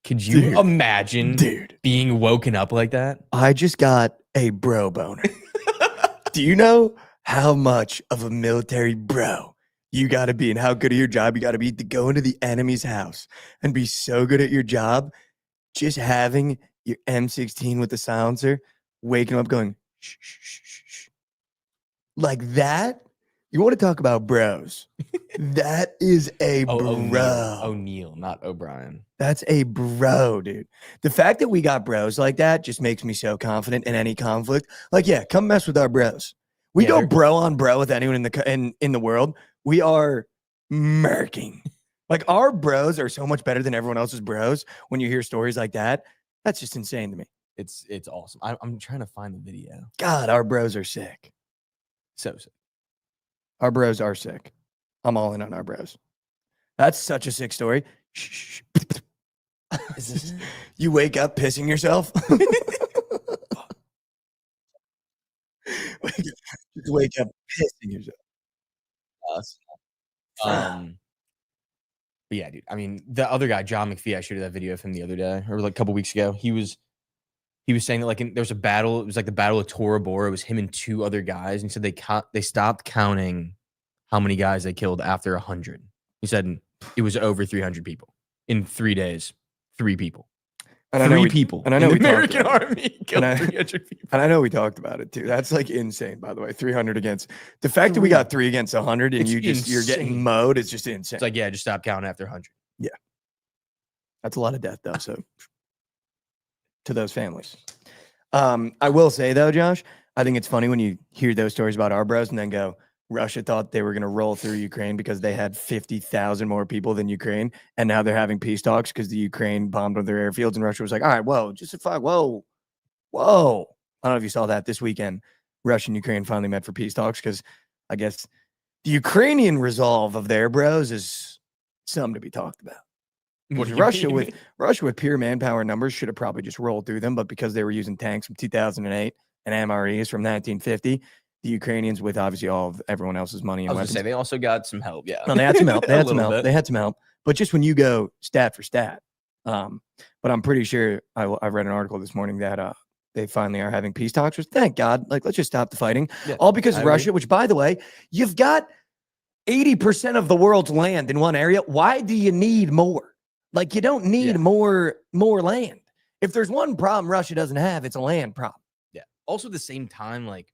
Could you imagine being woken up like that? I just got a bro boner. Do you know how much of a military bro you got to be and how good at your job you got to be to go into the enemy's house and be so good at your job? Just having your M16 with the silencer, waking up going, shh, shh, shh, shh, shh. Like that? You want to talk about bros? That is a bro. O'Neal, not O'Brien. That's a bro, dude. The fact that we got bros like that just makes me so confident in any conflict. Like, yeah, come mess with our bros. We Yeah, go they're- bro on bro with anyone in the world. We are murking. Like our bros are so much better than everyone else's bros. When you hear stories like that, that's just insane to me. It's awesome. I'm trying to find the video. God, our bros are sick. So sick. Our bros are sick. I'm all in on our bros. That's such a sick story. Shh. Is this it? You wake up pissing yourself. wake up pissing yourself. But yeah, dude. I mean, the other guy, John McPhee, I showed you that video of him the other day, or like a couple weeks ago. He was saying that like there was a battle. It was like the Battle of Tora Bora. It was him and two other guys. And he said they stopped counting how many guys they killed after 100. He said it was over 300 people in 3 days. 3 people. And I know we, people. And I know in we the talked American about Army killed 300 people. And I know we talked about it too. That's like insane, by the way. 300 against the fact that we got 3 against 100 and It's you're getting insane. mowed. It's just insane. It's like, yeah, just stop counting after 100. That's a lot of death, though. So to those families. I will say though, Josh, I think it's funny when you hear those stories about our bros and then go, Russia thought they were going to roll through Ukraine because they had 50,000 more people than Ukraine. And now they're having peace talks because the Ukraine bombed one of their airfields and Russia was like, all right, whoa, just a five. Whoa. I don't know if you saw that this weekend. Russia and Ukraine finally met for peace talks because I guess the Ukrainian resolve of their bros is something to be talked about. What do you Russia mean? with pure manpower numbers should have probably just rolled through them, but because they were using tanks from 2008 and MREs from 1950, the Ukrainians with obviously all of everyone else's money I and was weapons. gonna say they also got some help. Yeah, No, they had some help. They A had some little help. bit. They had some help. But just when you go stat for stat, but I'm pretty sure I read an article this morning that they finally are having peace talks. Which, thank God. Like, let's just stop the fighting. Yeah, All because I of agree. Russia. Which, by the way, you've got 80% of the world's land in one area. Why do you need more? Like, you don't need Yeah. more land. If there's one problem Russia doesn't have, it's a land problem. Yeah. Also, at the same time, like,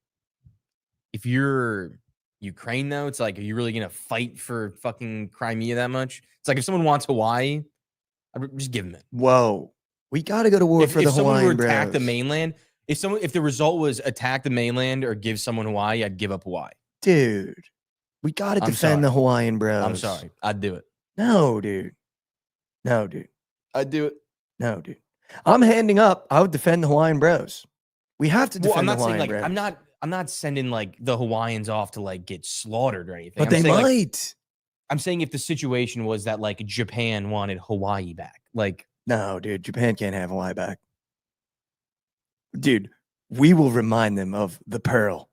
if you're Ukraine, though, it's like, are you really gonna fight for fucking Crimea that much? It's like if someone wants Hawaii, I'd just give them it. Whoa, we got to go to war for the If someone Hawaiian were to attack the bros. mainland, if the result was attack the mainland or give someone Hawaii, I'd give up Hawaii. Dude, we got to I'm defend the sorry. Hawaiian bros. I'm sorry, I'd do it. No, dude. No, dude. I'd do it. No, dude. I'm handing up. I would defend the Hawaiian bros. We have to defend Well, I'm not the saying Hawaiian like bros. I'm not sending like the Hawaiians off to like get slaughtered or anything. But I'm they saying, like, might. I'm saying if the situation was that like Japan wanted Hawaii back, like No, dude. Japan can't have Hawaii back. Dude, we will remind them of the pearl.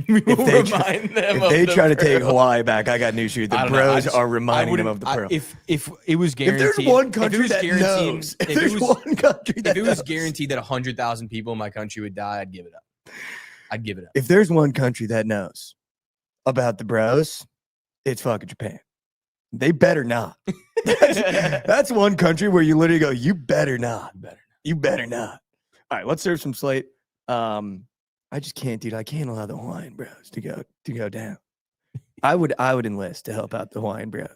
we will they try- remind them. If of they the try to take pearl. Hawaii back, I got news for you. The I don't know, I bros just- are I reminding them of wouldn't- the pearl. If it was If guaranteed, there's one country that guaranteed- knows, if if there's it was, one country that if it was knows. guaranteed that 100,000 people in my country would die, I'd give it up. I'd give it up. If there's one country that knows about the bros, it's fucking Japan. They better not. That's one country where you literally go, you better not. You better not. All right, let's serve some slate. I just can't, dude. I can't allow the Hawaiian bros to go down. I would enlist to help out the Hawaiian bros.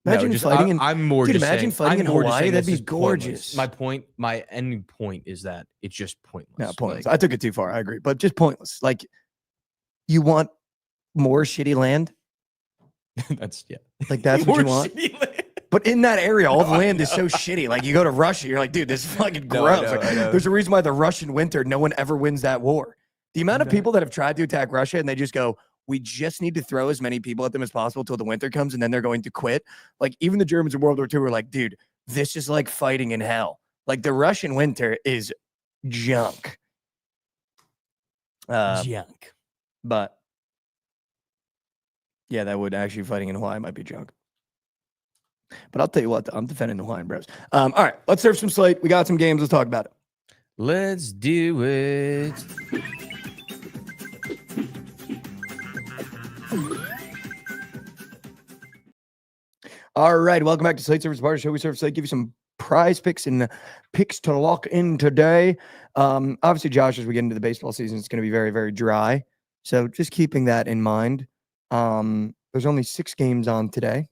Imagine fighting in I'm more dude, just imagine saying, fighting I'm in more just Hawaii, saying that'd this be is pointless. gorgeous. My end point is that it's just pointless. No, pointless. Like, I took it too far. I agree, but just pointless. Like, you want more shitty land? that's Like, that's what you More want? shitty land. But in that area, all the No, I land is so know. shitty. Like, you go to Russia, you're like, dude, this is fucking No, I gross. know, Like, I know. there's a reason why the Russian winter, no one ever wins that war. The amount of Okay. people that have tried to attack Russia and they just go, we just need to throw as many people at them as possible till the winter comes and then they're going to quit. Like, even the Germans in World War II were like, dude, this is like fighting in hell. Like, the Russian winter is junk. Junk. But yeah, that would actually fighting in Hawaii might be junk. But I'll tell you what, I'm defending the Hawaiian bros. All right, let's serve some slate. We got some games. Let's talk about it. Let's do it. All right, welcome back to Slate Service Party Show. We serve slate, give you some prize picks and picks to lock in today. Obviously, Josh, as we get into the baseball season, it's going to be very, very dry. So just keeping that in mind. There's only 6 games on today.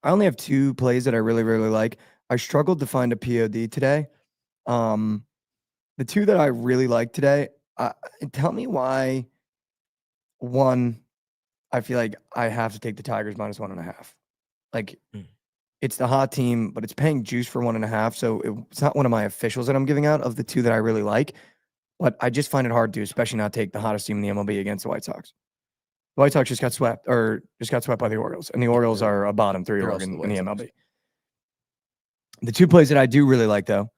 I only have 2 plays that I really, really like. I struggled to find a POD today. The 2 that I really like today, tell me why. One, I feel like I have to take the Tigers minus 1.5. Like, it's the hot team, but it's paying juice for 1.5. So it's not one of my officials that I'm giving out of the 2 that I really like. But I just find it hard to, especially not take the hottest team in the MLB against the White Sox. The White Sox just got swept by the Orioles, and the Orioles are a bottom 3 They're org also in the the White Sox. MLB. The 2 plays that I do really like, though,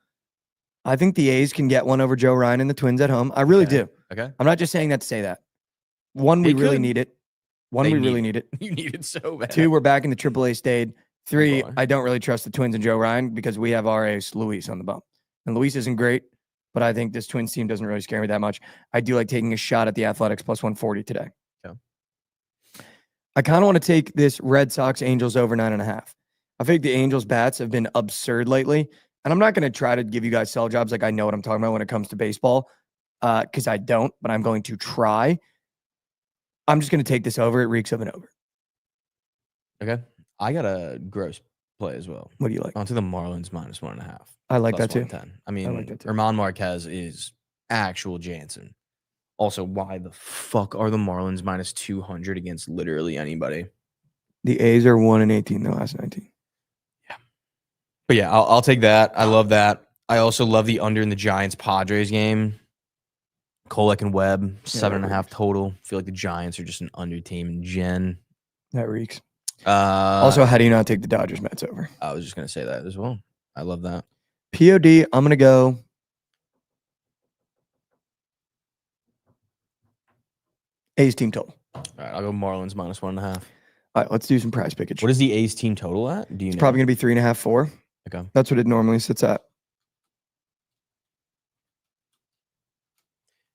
I think the A's can get one over Joe Ryan and the Twins at home. I really Okay. do. Okay. I'm not just saying that to say that. One, we They really could. need it. One, They we need really it. need it. You need it so bad. 2, we're back in the AAA state. 3, boy. I don't really trust the Twins and Joe Ryan because we have our ace, Luis, on the bump. And Luis isn't great, but I think this Twins team doesn't really scare me that much. I do like taking a shot at the Athletics plus 140 today. Okay. I kind of want to take this Red Sox Angels over 9.5. I think the Angels bats have been absurd lately. And I'm not going to try to give you guys sell jobs like I know what I'm talking about when it comes to baseball because I don't, but I'm going to try. I'm just going to take this over. It reeks of an over. Okay. I got a gross play as well. What do you like? Onto the Marlins minus 1.5. I like plus that too. 110. I mean, like that too. Herman Marquez is actual Jansen. Also, why the fuck are the Marlins minus 200 against literally anybody? The A's are 1-18 in the last 19. But yeah, I'll take that. I love that. I also love the under in the Giants Padres game. Kolek and Webb, 7.5 total. Feel like the Giants are just an under team in gen. That reeks. Also, Also, how do you not take the Dodgers Mets over? I was just gonna say that as well. I love that. POD, I'm going to go A's team total. All right, I'll go Marlins -1.5. All right, let's do some prize pickage. What is the A's team total at? Do you It's know? probably going to be 3.5, 4. Okay. That's what it normally sits at.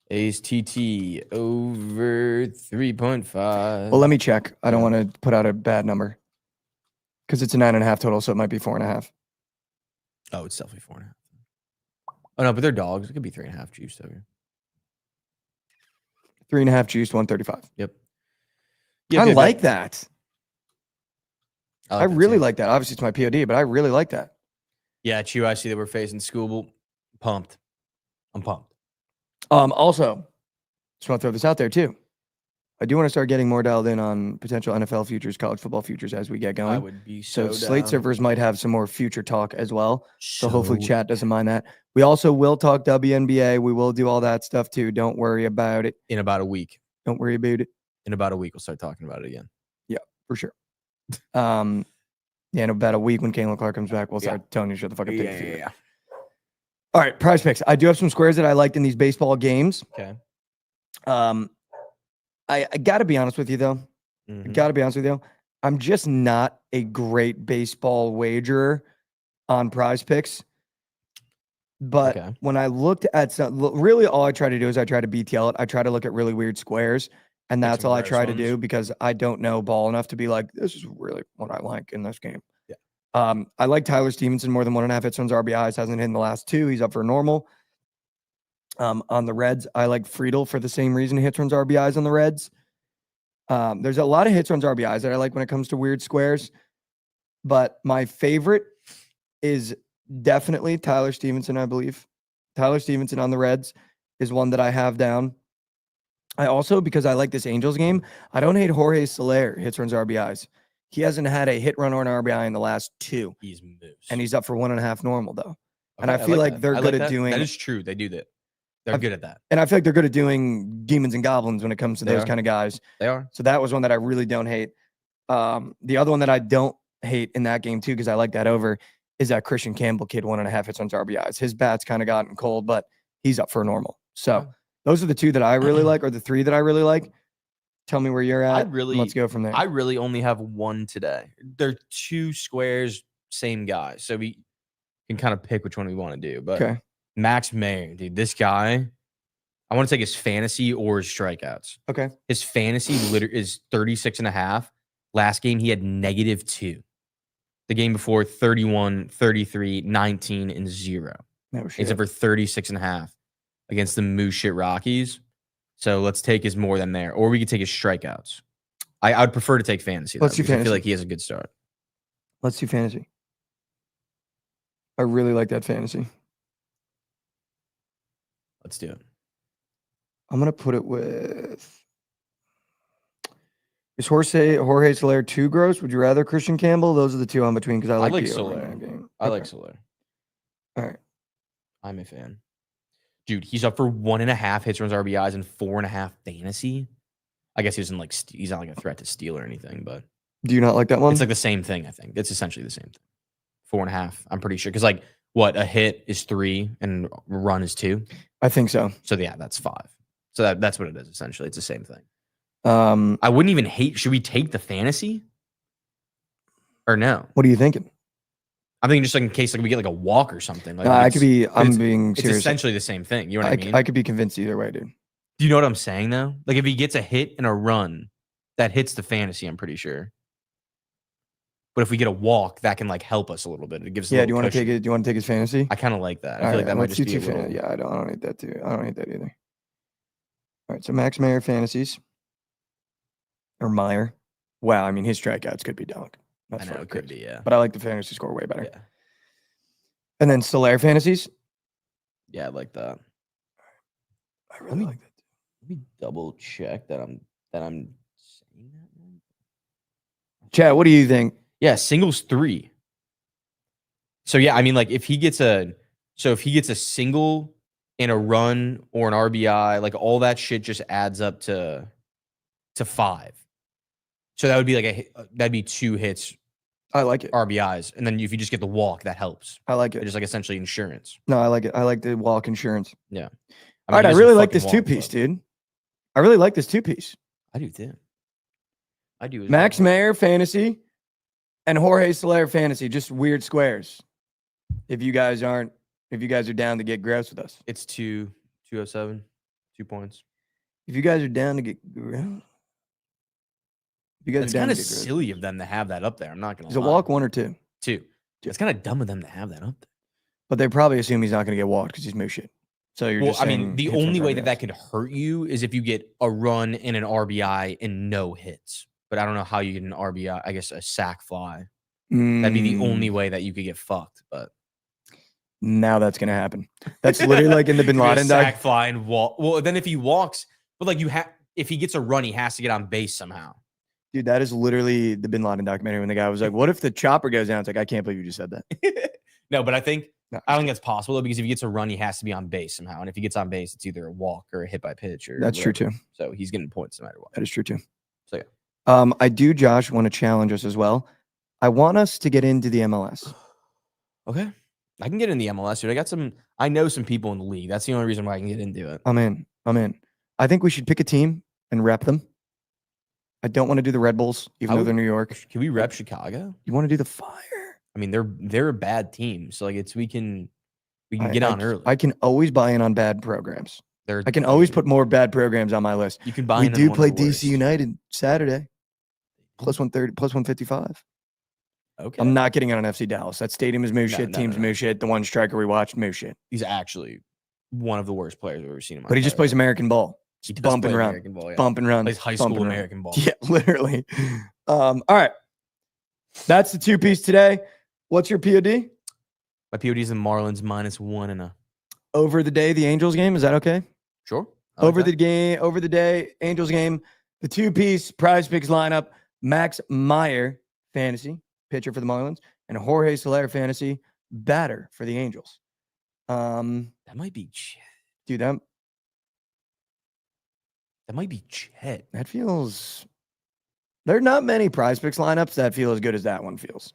A's TT over 3.5. Well, let me check. I don't Yeah. want to put out a bad number because it's a 9.5 total, so it might be 4.5. Oh, it's definitely 4.5. Oh no, but they're dogs. It could be 3.5 juice over. 3.5 juiced, 135. Yep. I like that. I that really too. like that. Obviously, it's my POD, but I really like that. Yeah, Chew, I see that we're facing School. Pumped. I'm pumped. Also, just want to throw this out there too. I do want to start getting more dialed in on potential NFL futures, college football futures as we get going. I would be so Slate down. servers might have some more future talk as well. So hopefully chat doesn't mind that. We also will talk WNBA. We will do all that stuff too. Don't worry about it. In about a week. Don't worry about it. In about a week, we'll start talking about it again. Yeah, for sure. Yeah, in about a week when Caitlin Clark comes back, we'll start telling you shut the fuck up. Yeah. All right, prize picks. I do have some squares that I liked in these baseball games. Okay. I got to be honest with you though. Mhm. Got to be honest with you. I'm just not a great baseball wagerer on prize picks. But Okay. when I looked at really all I try to do is I try to BTL it. I try to look at really weird squares. And that's some all I gross try to ones. do because I don't know ball enough to be like, this is really what I like in this game. Yeah. I like Tyler Stevenson more than 1.5 hits runs RBIs. Hasn't hit in the last 2. He's up for normal. On the Reds, I like Friedel for the same reason. Hits runs RBIs on the Reds. There's a lot of hits runs RBIs that I like when it comes to weird squares. But my favorite is definitely Tyler Stevenson, I believe. Tyler Stevenson on the Reds is one that I have down. I also, because I like this Angels game, I don't hate Jorge Soler, hits, runs, RBIs. He hasn't had a hit, run, or an RBI in the last 2. He's moose. And he's up for 1.5 normal, though. And Okay, I feel like that. they're I good like at that. doing... That is true. They do that. They're good at that. And I feel like they're good at doing demons and goblins when it comes to They those are. kind of guys. They are. So that was one that I really don't hate. The other one that I don't hate in that game, too, because I like that over, is that Christian Campbell kid, 1.5 hits, runs, RBIs. His bat's kind of gotten cold, but he's up for normal. So... Okay. Those are the 2 that I really like, or the 3 that I really like. Tell me where you're at. And let's go from there. I really only have one today. They're 2 squares, same guy. So we can kind of pick which one we want to do. But Okay. Max Mayer, dude, this guy, I want to take his fantasy or his strikeouts. Okay. His fantasy is 36.5. Last game, he had -2. The game before, 31, 33, 19, and 0. No shit. He's up for 36.5 against the Moose Shit Rockies. So let's take his more than there. Or we could take his strikeouts. I would prefer to take fantasy. Let's do because I fantasy. feel like he has a good start. Let's do fantasy. I really like that fantasy. Let's do it. I'm going to put it with... Is Jorge Soler too gross? Would you rather Christian Campbell? Those are the 2 I'm between because I like like the over in Soler. that game. I like Okay. Soler. All right. I'm a fan. Dude, he's up for 1.5 hits, runs, RBIs, and 4.5 fantasy. I guess he doesn't like. He's not like a threat to steal or anything, but Do you not like that one? it's like the same thing. I think it's essentially the same thing. 4.5. I'm pretty sure because like what a hit is 3 and a run is 2. I think so. So yeah, that's 5. So that's what it is essentially. It's the same thing. What I wouldn't even hate. Should we take the fantasy or no? are you thinking? I'm thinking just like in case like we get like a walk or something. Like No, I it's- could be... I'm it's- being It's serious. essentially the same thing. You know what I mean? I could be convinced either way, dude. Do you know what I'm saying though? Like if he gets a hit and a run, that hits the fantasy, I'm pretty sure. But if we get a walk, that can like help us a little bit. It gives us a Yeah, little do you want to take cushion. it? Do you want to take his fantasy? I kind of like that. I All feel like right, that might let's just do be a 2 little... Yeah, I don't hate that too. I don't hate that either. All right, so Max Meyer fantasies. Or Meyer. Wow, I mean his strikeouts could be dog. I That's know fucking it could crazy. be, yeah. But I like the fantasy score way better. Yeah. And then Soler fantasies. Yeah, I like that. I really like that. Let me double check that I'm saying that right. Chad, what do you think? Yeah, singles 3. So yeah, I mean like if he gets a single and a run or an RBI, like all that shit just adds up to 5. So that would be like that'd be 2 hits, I like it. RBIs, and then if you just get the walk, that helps. I like It's it. just like essentially insurance. No, I like it. I like the walk insurance. Yeah. All right, he I doesn't really like fucking this walk, 2-piece, but- dude. I really like this 2-piece. I do too. I do. As Max well. Mayer fantasy and Jorge Soler fantasy, just weird squares. If you guys are down to get gross with us. It's 207, 2 points. If you guys are down to get gross. If you guys It's are down kind to of get gross. silly of them to have that up there. I'm not going to Is it lie. walk 1 or 2? 2. It's kind of dumb of them to have that up there. But they probably assume he's not going to get walked because he's moose shit. So you're just saying the hits runs only way RBIs. that could hurt you is if you get a run and an RBI and no hits. But I don't know how you get an RBI. I guess a sack fly. That'd be the only way that you could get fucked. But now that's going to happen. That's literally like in the Bin Laden sack fly and walk. Well, then if he walks, but like if he gets a run, he has to get on base somehow. Dude, that is literally the Bin Laden documentary when the guy was like, what if the chopper goes down? It's like, I can't believe you just said that. No, but I think No, I don't think that's possible though, because if he gets a run, he has to be on base somehow. And if he gets on base, it's either a walk or a hit by pitch. Or that's true whatever. too. So he's getting points no matter what. That is true too. So yeah. I do, Josh, want to challenge us as well. I want us to get into the MLS. Okay. I can get in the MLS, dude. I know some people in the league. That's the only reason why I can get into it. I'm in. I think we should pick a team and rep them. I don't want to do the Red Bulls, even though they're New York. Can we rep Chicago? You want to do the Fire? I mean, they're a bad team. So like we can get on early. I can always buy in on bad programs. I I can always put more bad programs on my list. You can buy We in do on play one of the DC worst. United Saturday. Plus 130, plus 155. Okay. I'm not getting on an FC Dallas. That stadium is moose No, shit. no, Team's no, no. moose shit. The one striker we watched, moose shit. He's actually one of the worst players I've ever seen in my But he just entire plays life. American ball. He does bump and play run. American ball, yeah. Bump and run. Plays high bump school and run. American ball. Yeah, literally. All right. That's the 2-piece today. What's your POD? My POD is the Marlins -1 and a Over the day, the Angels game. Is that okay? sure. I like Over that. the game, over the day, Angels game. The 2-piece Prize Picks lineup. Max Meyer, fantasy, pitcher for the Marlins, and Jorge Soler, fantasy, batter for the Angels. That might be Chet. Dude, That might be Chet. that feels. There are not many Prize Picks lineups that feel as good as that one feels.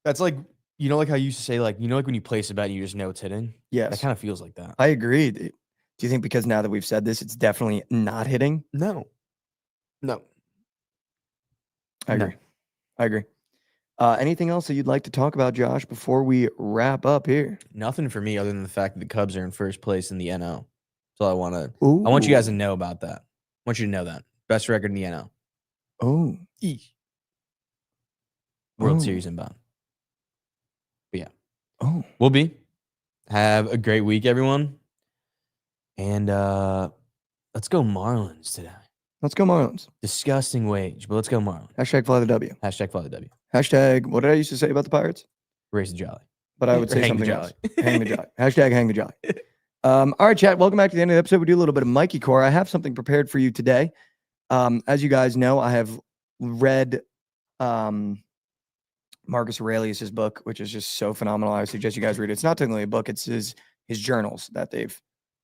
That's like like how you used to say like like when you place a bet and you just know it's hitting. Yes, That kind of feels like that. I agree. Do you think because now that we've said this, it's definitely not hitting? No. I No. agree. I agree. Anything else that you'd like to talk about, Josh, before we wrap up here? Nothing for me other than the fact that the Cubs are in first place in the NL. So I want you guys to know about that. I want you to know that. Best record in the NL. Oh, World Oh. Series inbound. But yeah, oh. we'll be. Have a great week, everyone. And let's go Marlins today. Let's go Marlins. Disgusting wage, but let's go Marlins. Hashtag fly the W. Hashtag fly the W. Hashtag, what did I used to say about the Pirates? Race the jolly. But I would Or say hang the something else. jolly. Hang the jolly. Hashtag hang the jolly. All right, chat. Welcome back to the end of the episode. We do a little bit of Mikey Core. I have something prepared for you today. As you guys know, I have read Marcus Aurelius's book, which is just so phenomenal. I suggest you guys read it. It's not technically a book. It's his journals that they've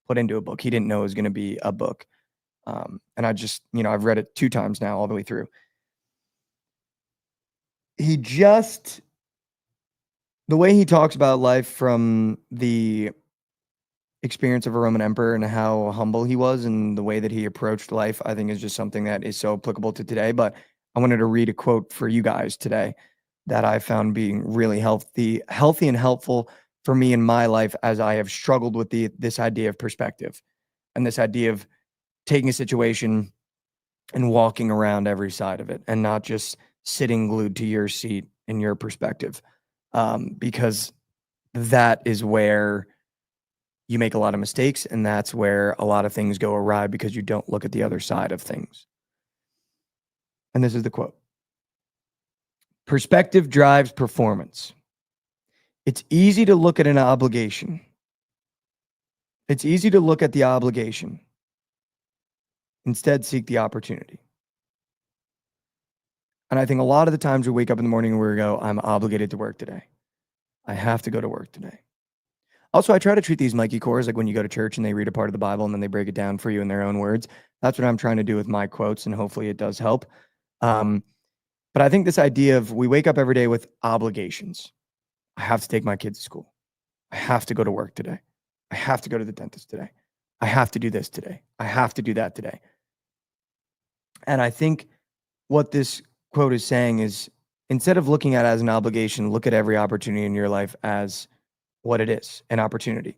put into a book. He didn't know it was going to be a book. And I just, I've read it 2 times now all the way through. The way he talks about life from the experience of a Roman emperor and how humble he was and the way that he approached life, I think is just something that is so applicable to today. But I wanted to read a quote for you guys today that I found being really healthy and helpful for me in my life as I have struggled with this idea of perspective and this idea of taking a situation and walking around every side of it and not just sitting glued to your seat and your perspective. Because that is where you make a lot of mistakes, and that's where a lot of things go awry because you don't look at the other side of things. And this is the quote. Perspective drives performance. It's easy to look at an obligation. It's easy to look at the obligation. Instead, seek the opportunity. And I think a lot of the times we wake up in the morning and we go, I'm obligated to work today. I have to go to work today. Also, I try to treat these Mikey cores like when you go to church and they read a part of the Bible and then they break it down for you in their own words. That's what I'm trying to do with my quotes, and hopefully it does help. But I think this idea of we wake up every day with obligations. I have to take my kids to school. I have to go to work today. I have to go to the dentist today. I have to do this today. I have to do that today. And I think what this quote is saying is, instead of looking at it as an obligation, look at every opportunity in your life as what it is, an opportunity.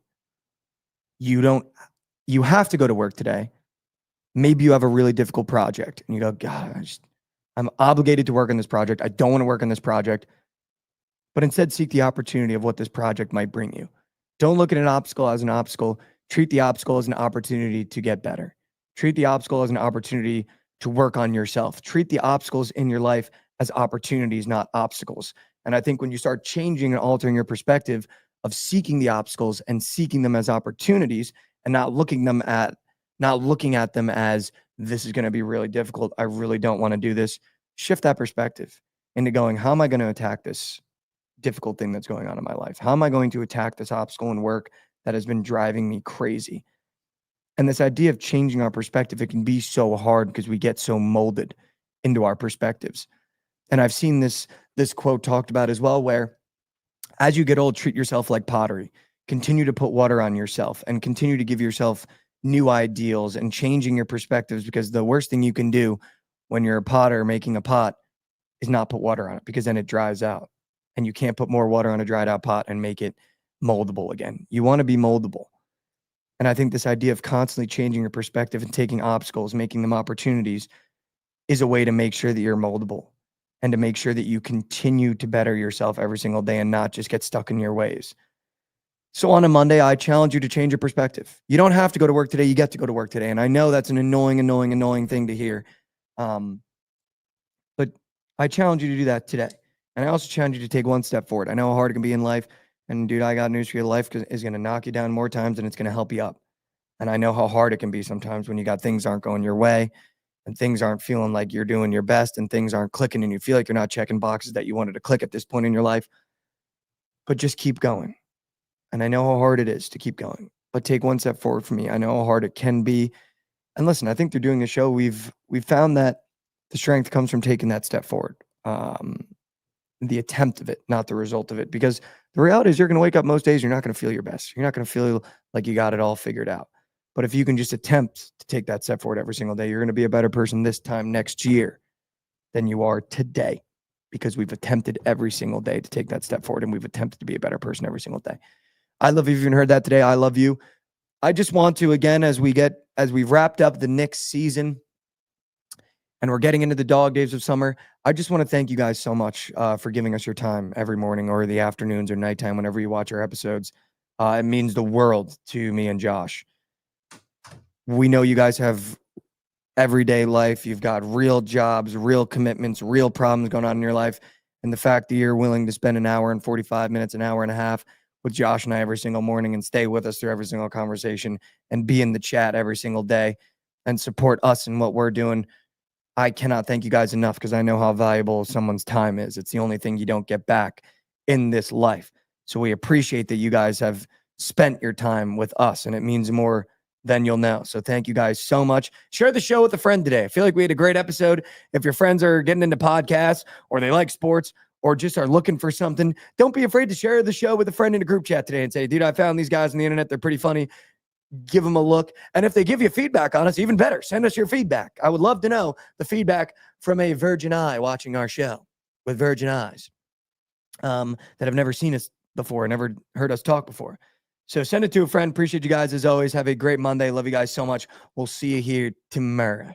You have to go to work today. Maybe you have a really difficult project and you go, God, I'm obligated to work on this project. I don't want to work on this project. But instead, seek the opportunity of what this project might bring you. Don't look at an obstacle as an obstacle. Treat the obstacle as an opportunity to get better. Treat the obstacle as an opportunity to work on yourself. Treat the obstacles in your life as opportunities, not obstacles. And I think when you start changing and altering your perspective of seeking the obstacles and seeking them as opportunities and not looking at them as, this is going to be really difficult, I really don't want to do this, shift that perspective into going, how am I going to attack this difficult thing that's going on in my life? How am I going to attack this obstacle in work that has been driving me crazy? And this idea of changing our perspective, it can be so hard because we get so molded into our perspectives. And I've seen this quote talked about as well, where as you get old, treat yourself like pottery. Continue to put water on yourself and continue to give yourself new ideals and changing your perspectives, because the worst thing you can do when you're a potter making a pot is not put water on it, because then it dries out and you can't put more water on a dried out pot and make it moldable again. You want to be moldable. And I think this idea of constantly changing your perspective and taking obstacles, making them opportunities, is a way to make sure that you're moldable and to make sure that you continue to better yourself every single day and not just get stuck in your ways. So on a Monday, I challenge you to change your perspective. You don't have to go to work today. You get to go to work today. And I know that's an annoying thing to hear. But I challenge you to do that today. And I also challenge you to take one step forward. I know how hard it can be in life. And dude, I got news for you. Life is going to knock you down more times than it's going to help you up. And I know how hard it can be sometimes when you got things aren't going your way and things aren't feeling like you're doing your best and things aren't clicking and you feel like you're not checking boxes that you wanted to click at this point in your life. But just keep going. And I know how hard it is to keep going, but take one step forward for me. I know how hard it can be. And listen, I think through doing the show, we've found that the strength comes from taking that step forward. The attempt of it, not the result of it. Because the reality is, you're going to wake up most days, you're not going to feel your best. You're not going to feel like you got it all figured out. But if you can just attempt to take that step forward every single day, you're going to be a better person this time next year than you are today, because we've attempted every single day to take that step forward, and we've attempted to be a better person every single day. I love you. If you haven't heard that today, I love you. I just want to, again, as we've wrapped up the Knicks season and we're getting into the dog days of summer, I just want to thank you guys so much for giving us your time every morning or the afternoons or nighttime whenever you watch our episodes. It means the world to me and Josh. We know you guys have everyday life. You've got real jobs, real commitments, real problems going on in your life. And the fact that you're willing to spend an hour and 45 minutes, an hour and a half with Josh and I every single morning and stay with us through every single conversation and be in the chat every single day and support us in what we're doing. I cannot thank you guys enough, because I know how valuable someone's time is. It's the only thing you don't get back in this life. So we appreciate that you guys have spent your time with us, and it means more than you'll know. So thank you guys so much. Share the show with a friend today. I feel like we had a great episode. If your friends are getting into podcasts or they like sports or just are looking for something, don't be afraid to share the show with a friend in a group chat today and say, dude, I found these guys on the internet. They're pretty funny. Give them a look. And if they give you feedback on us, even better, send us your feedback. I would love to know the feedback from a virgin eye watching our show with virgin eyes that have never seen us before, never heard us talk before. So send it to a friend. Appreciate you guys as always. Have a great Monday. Love you guys so much. We'll see you here tomorrow.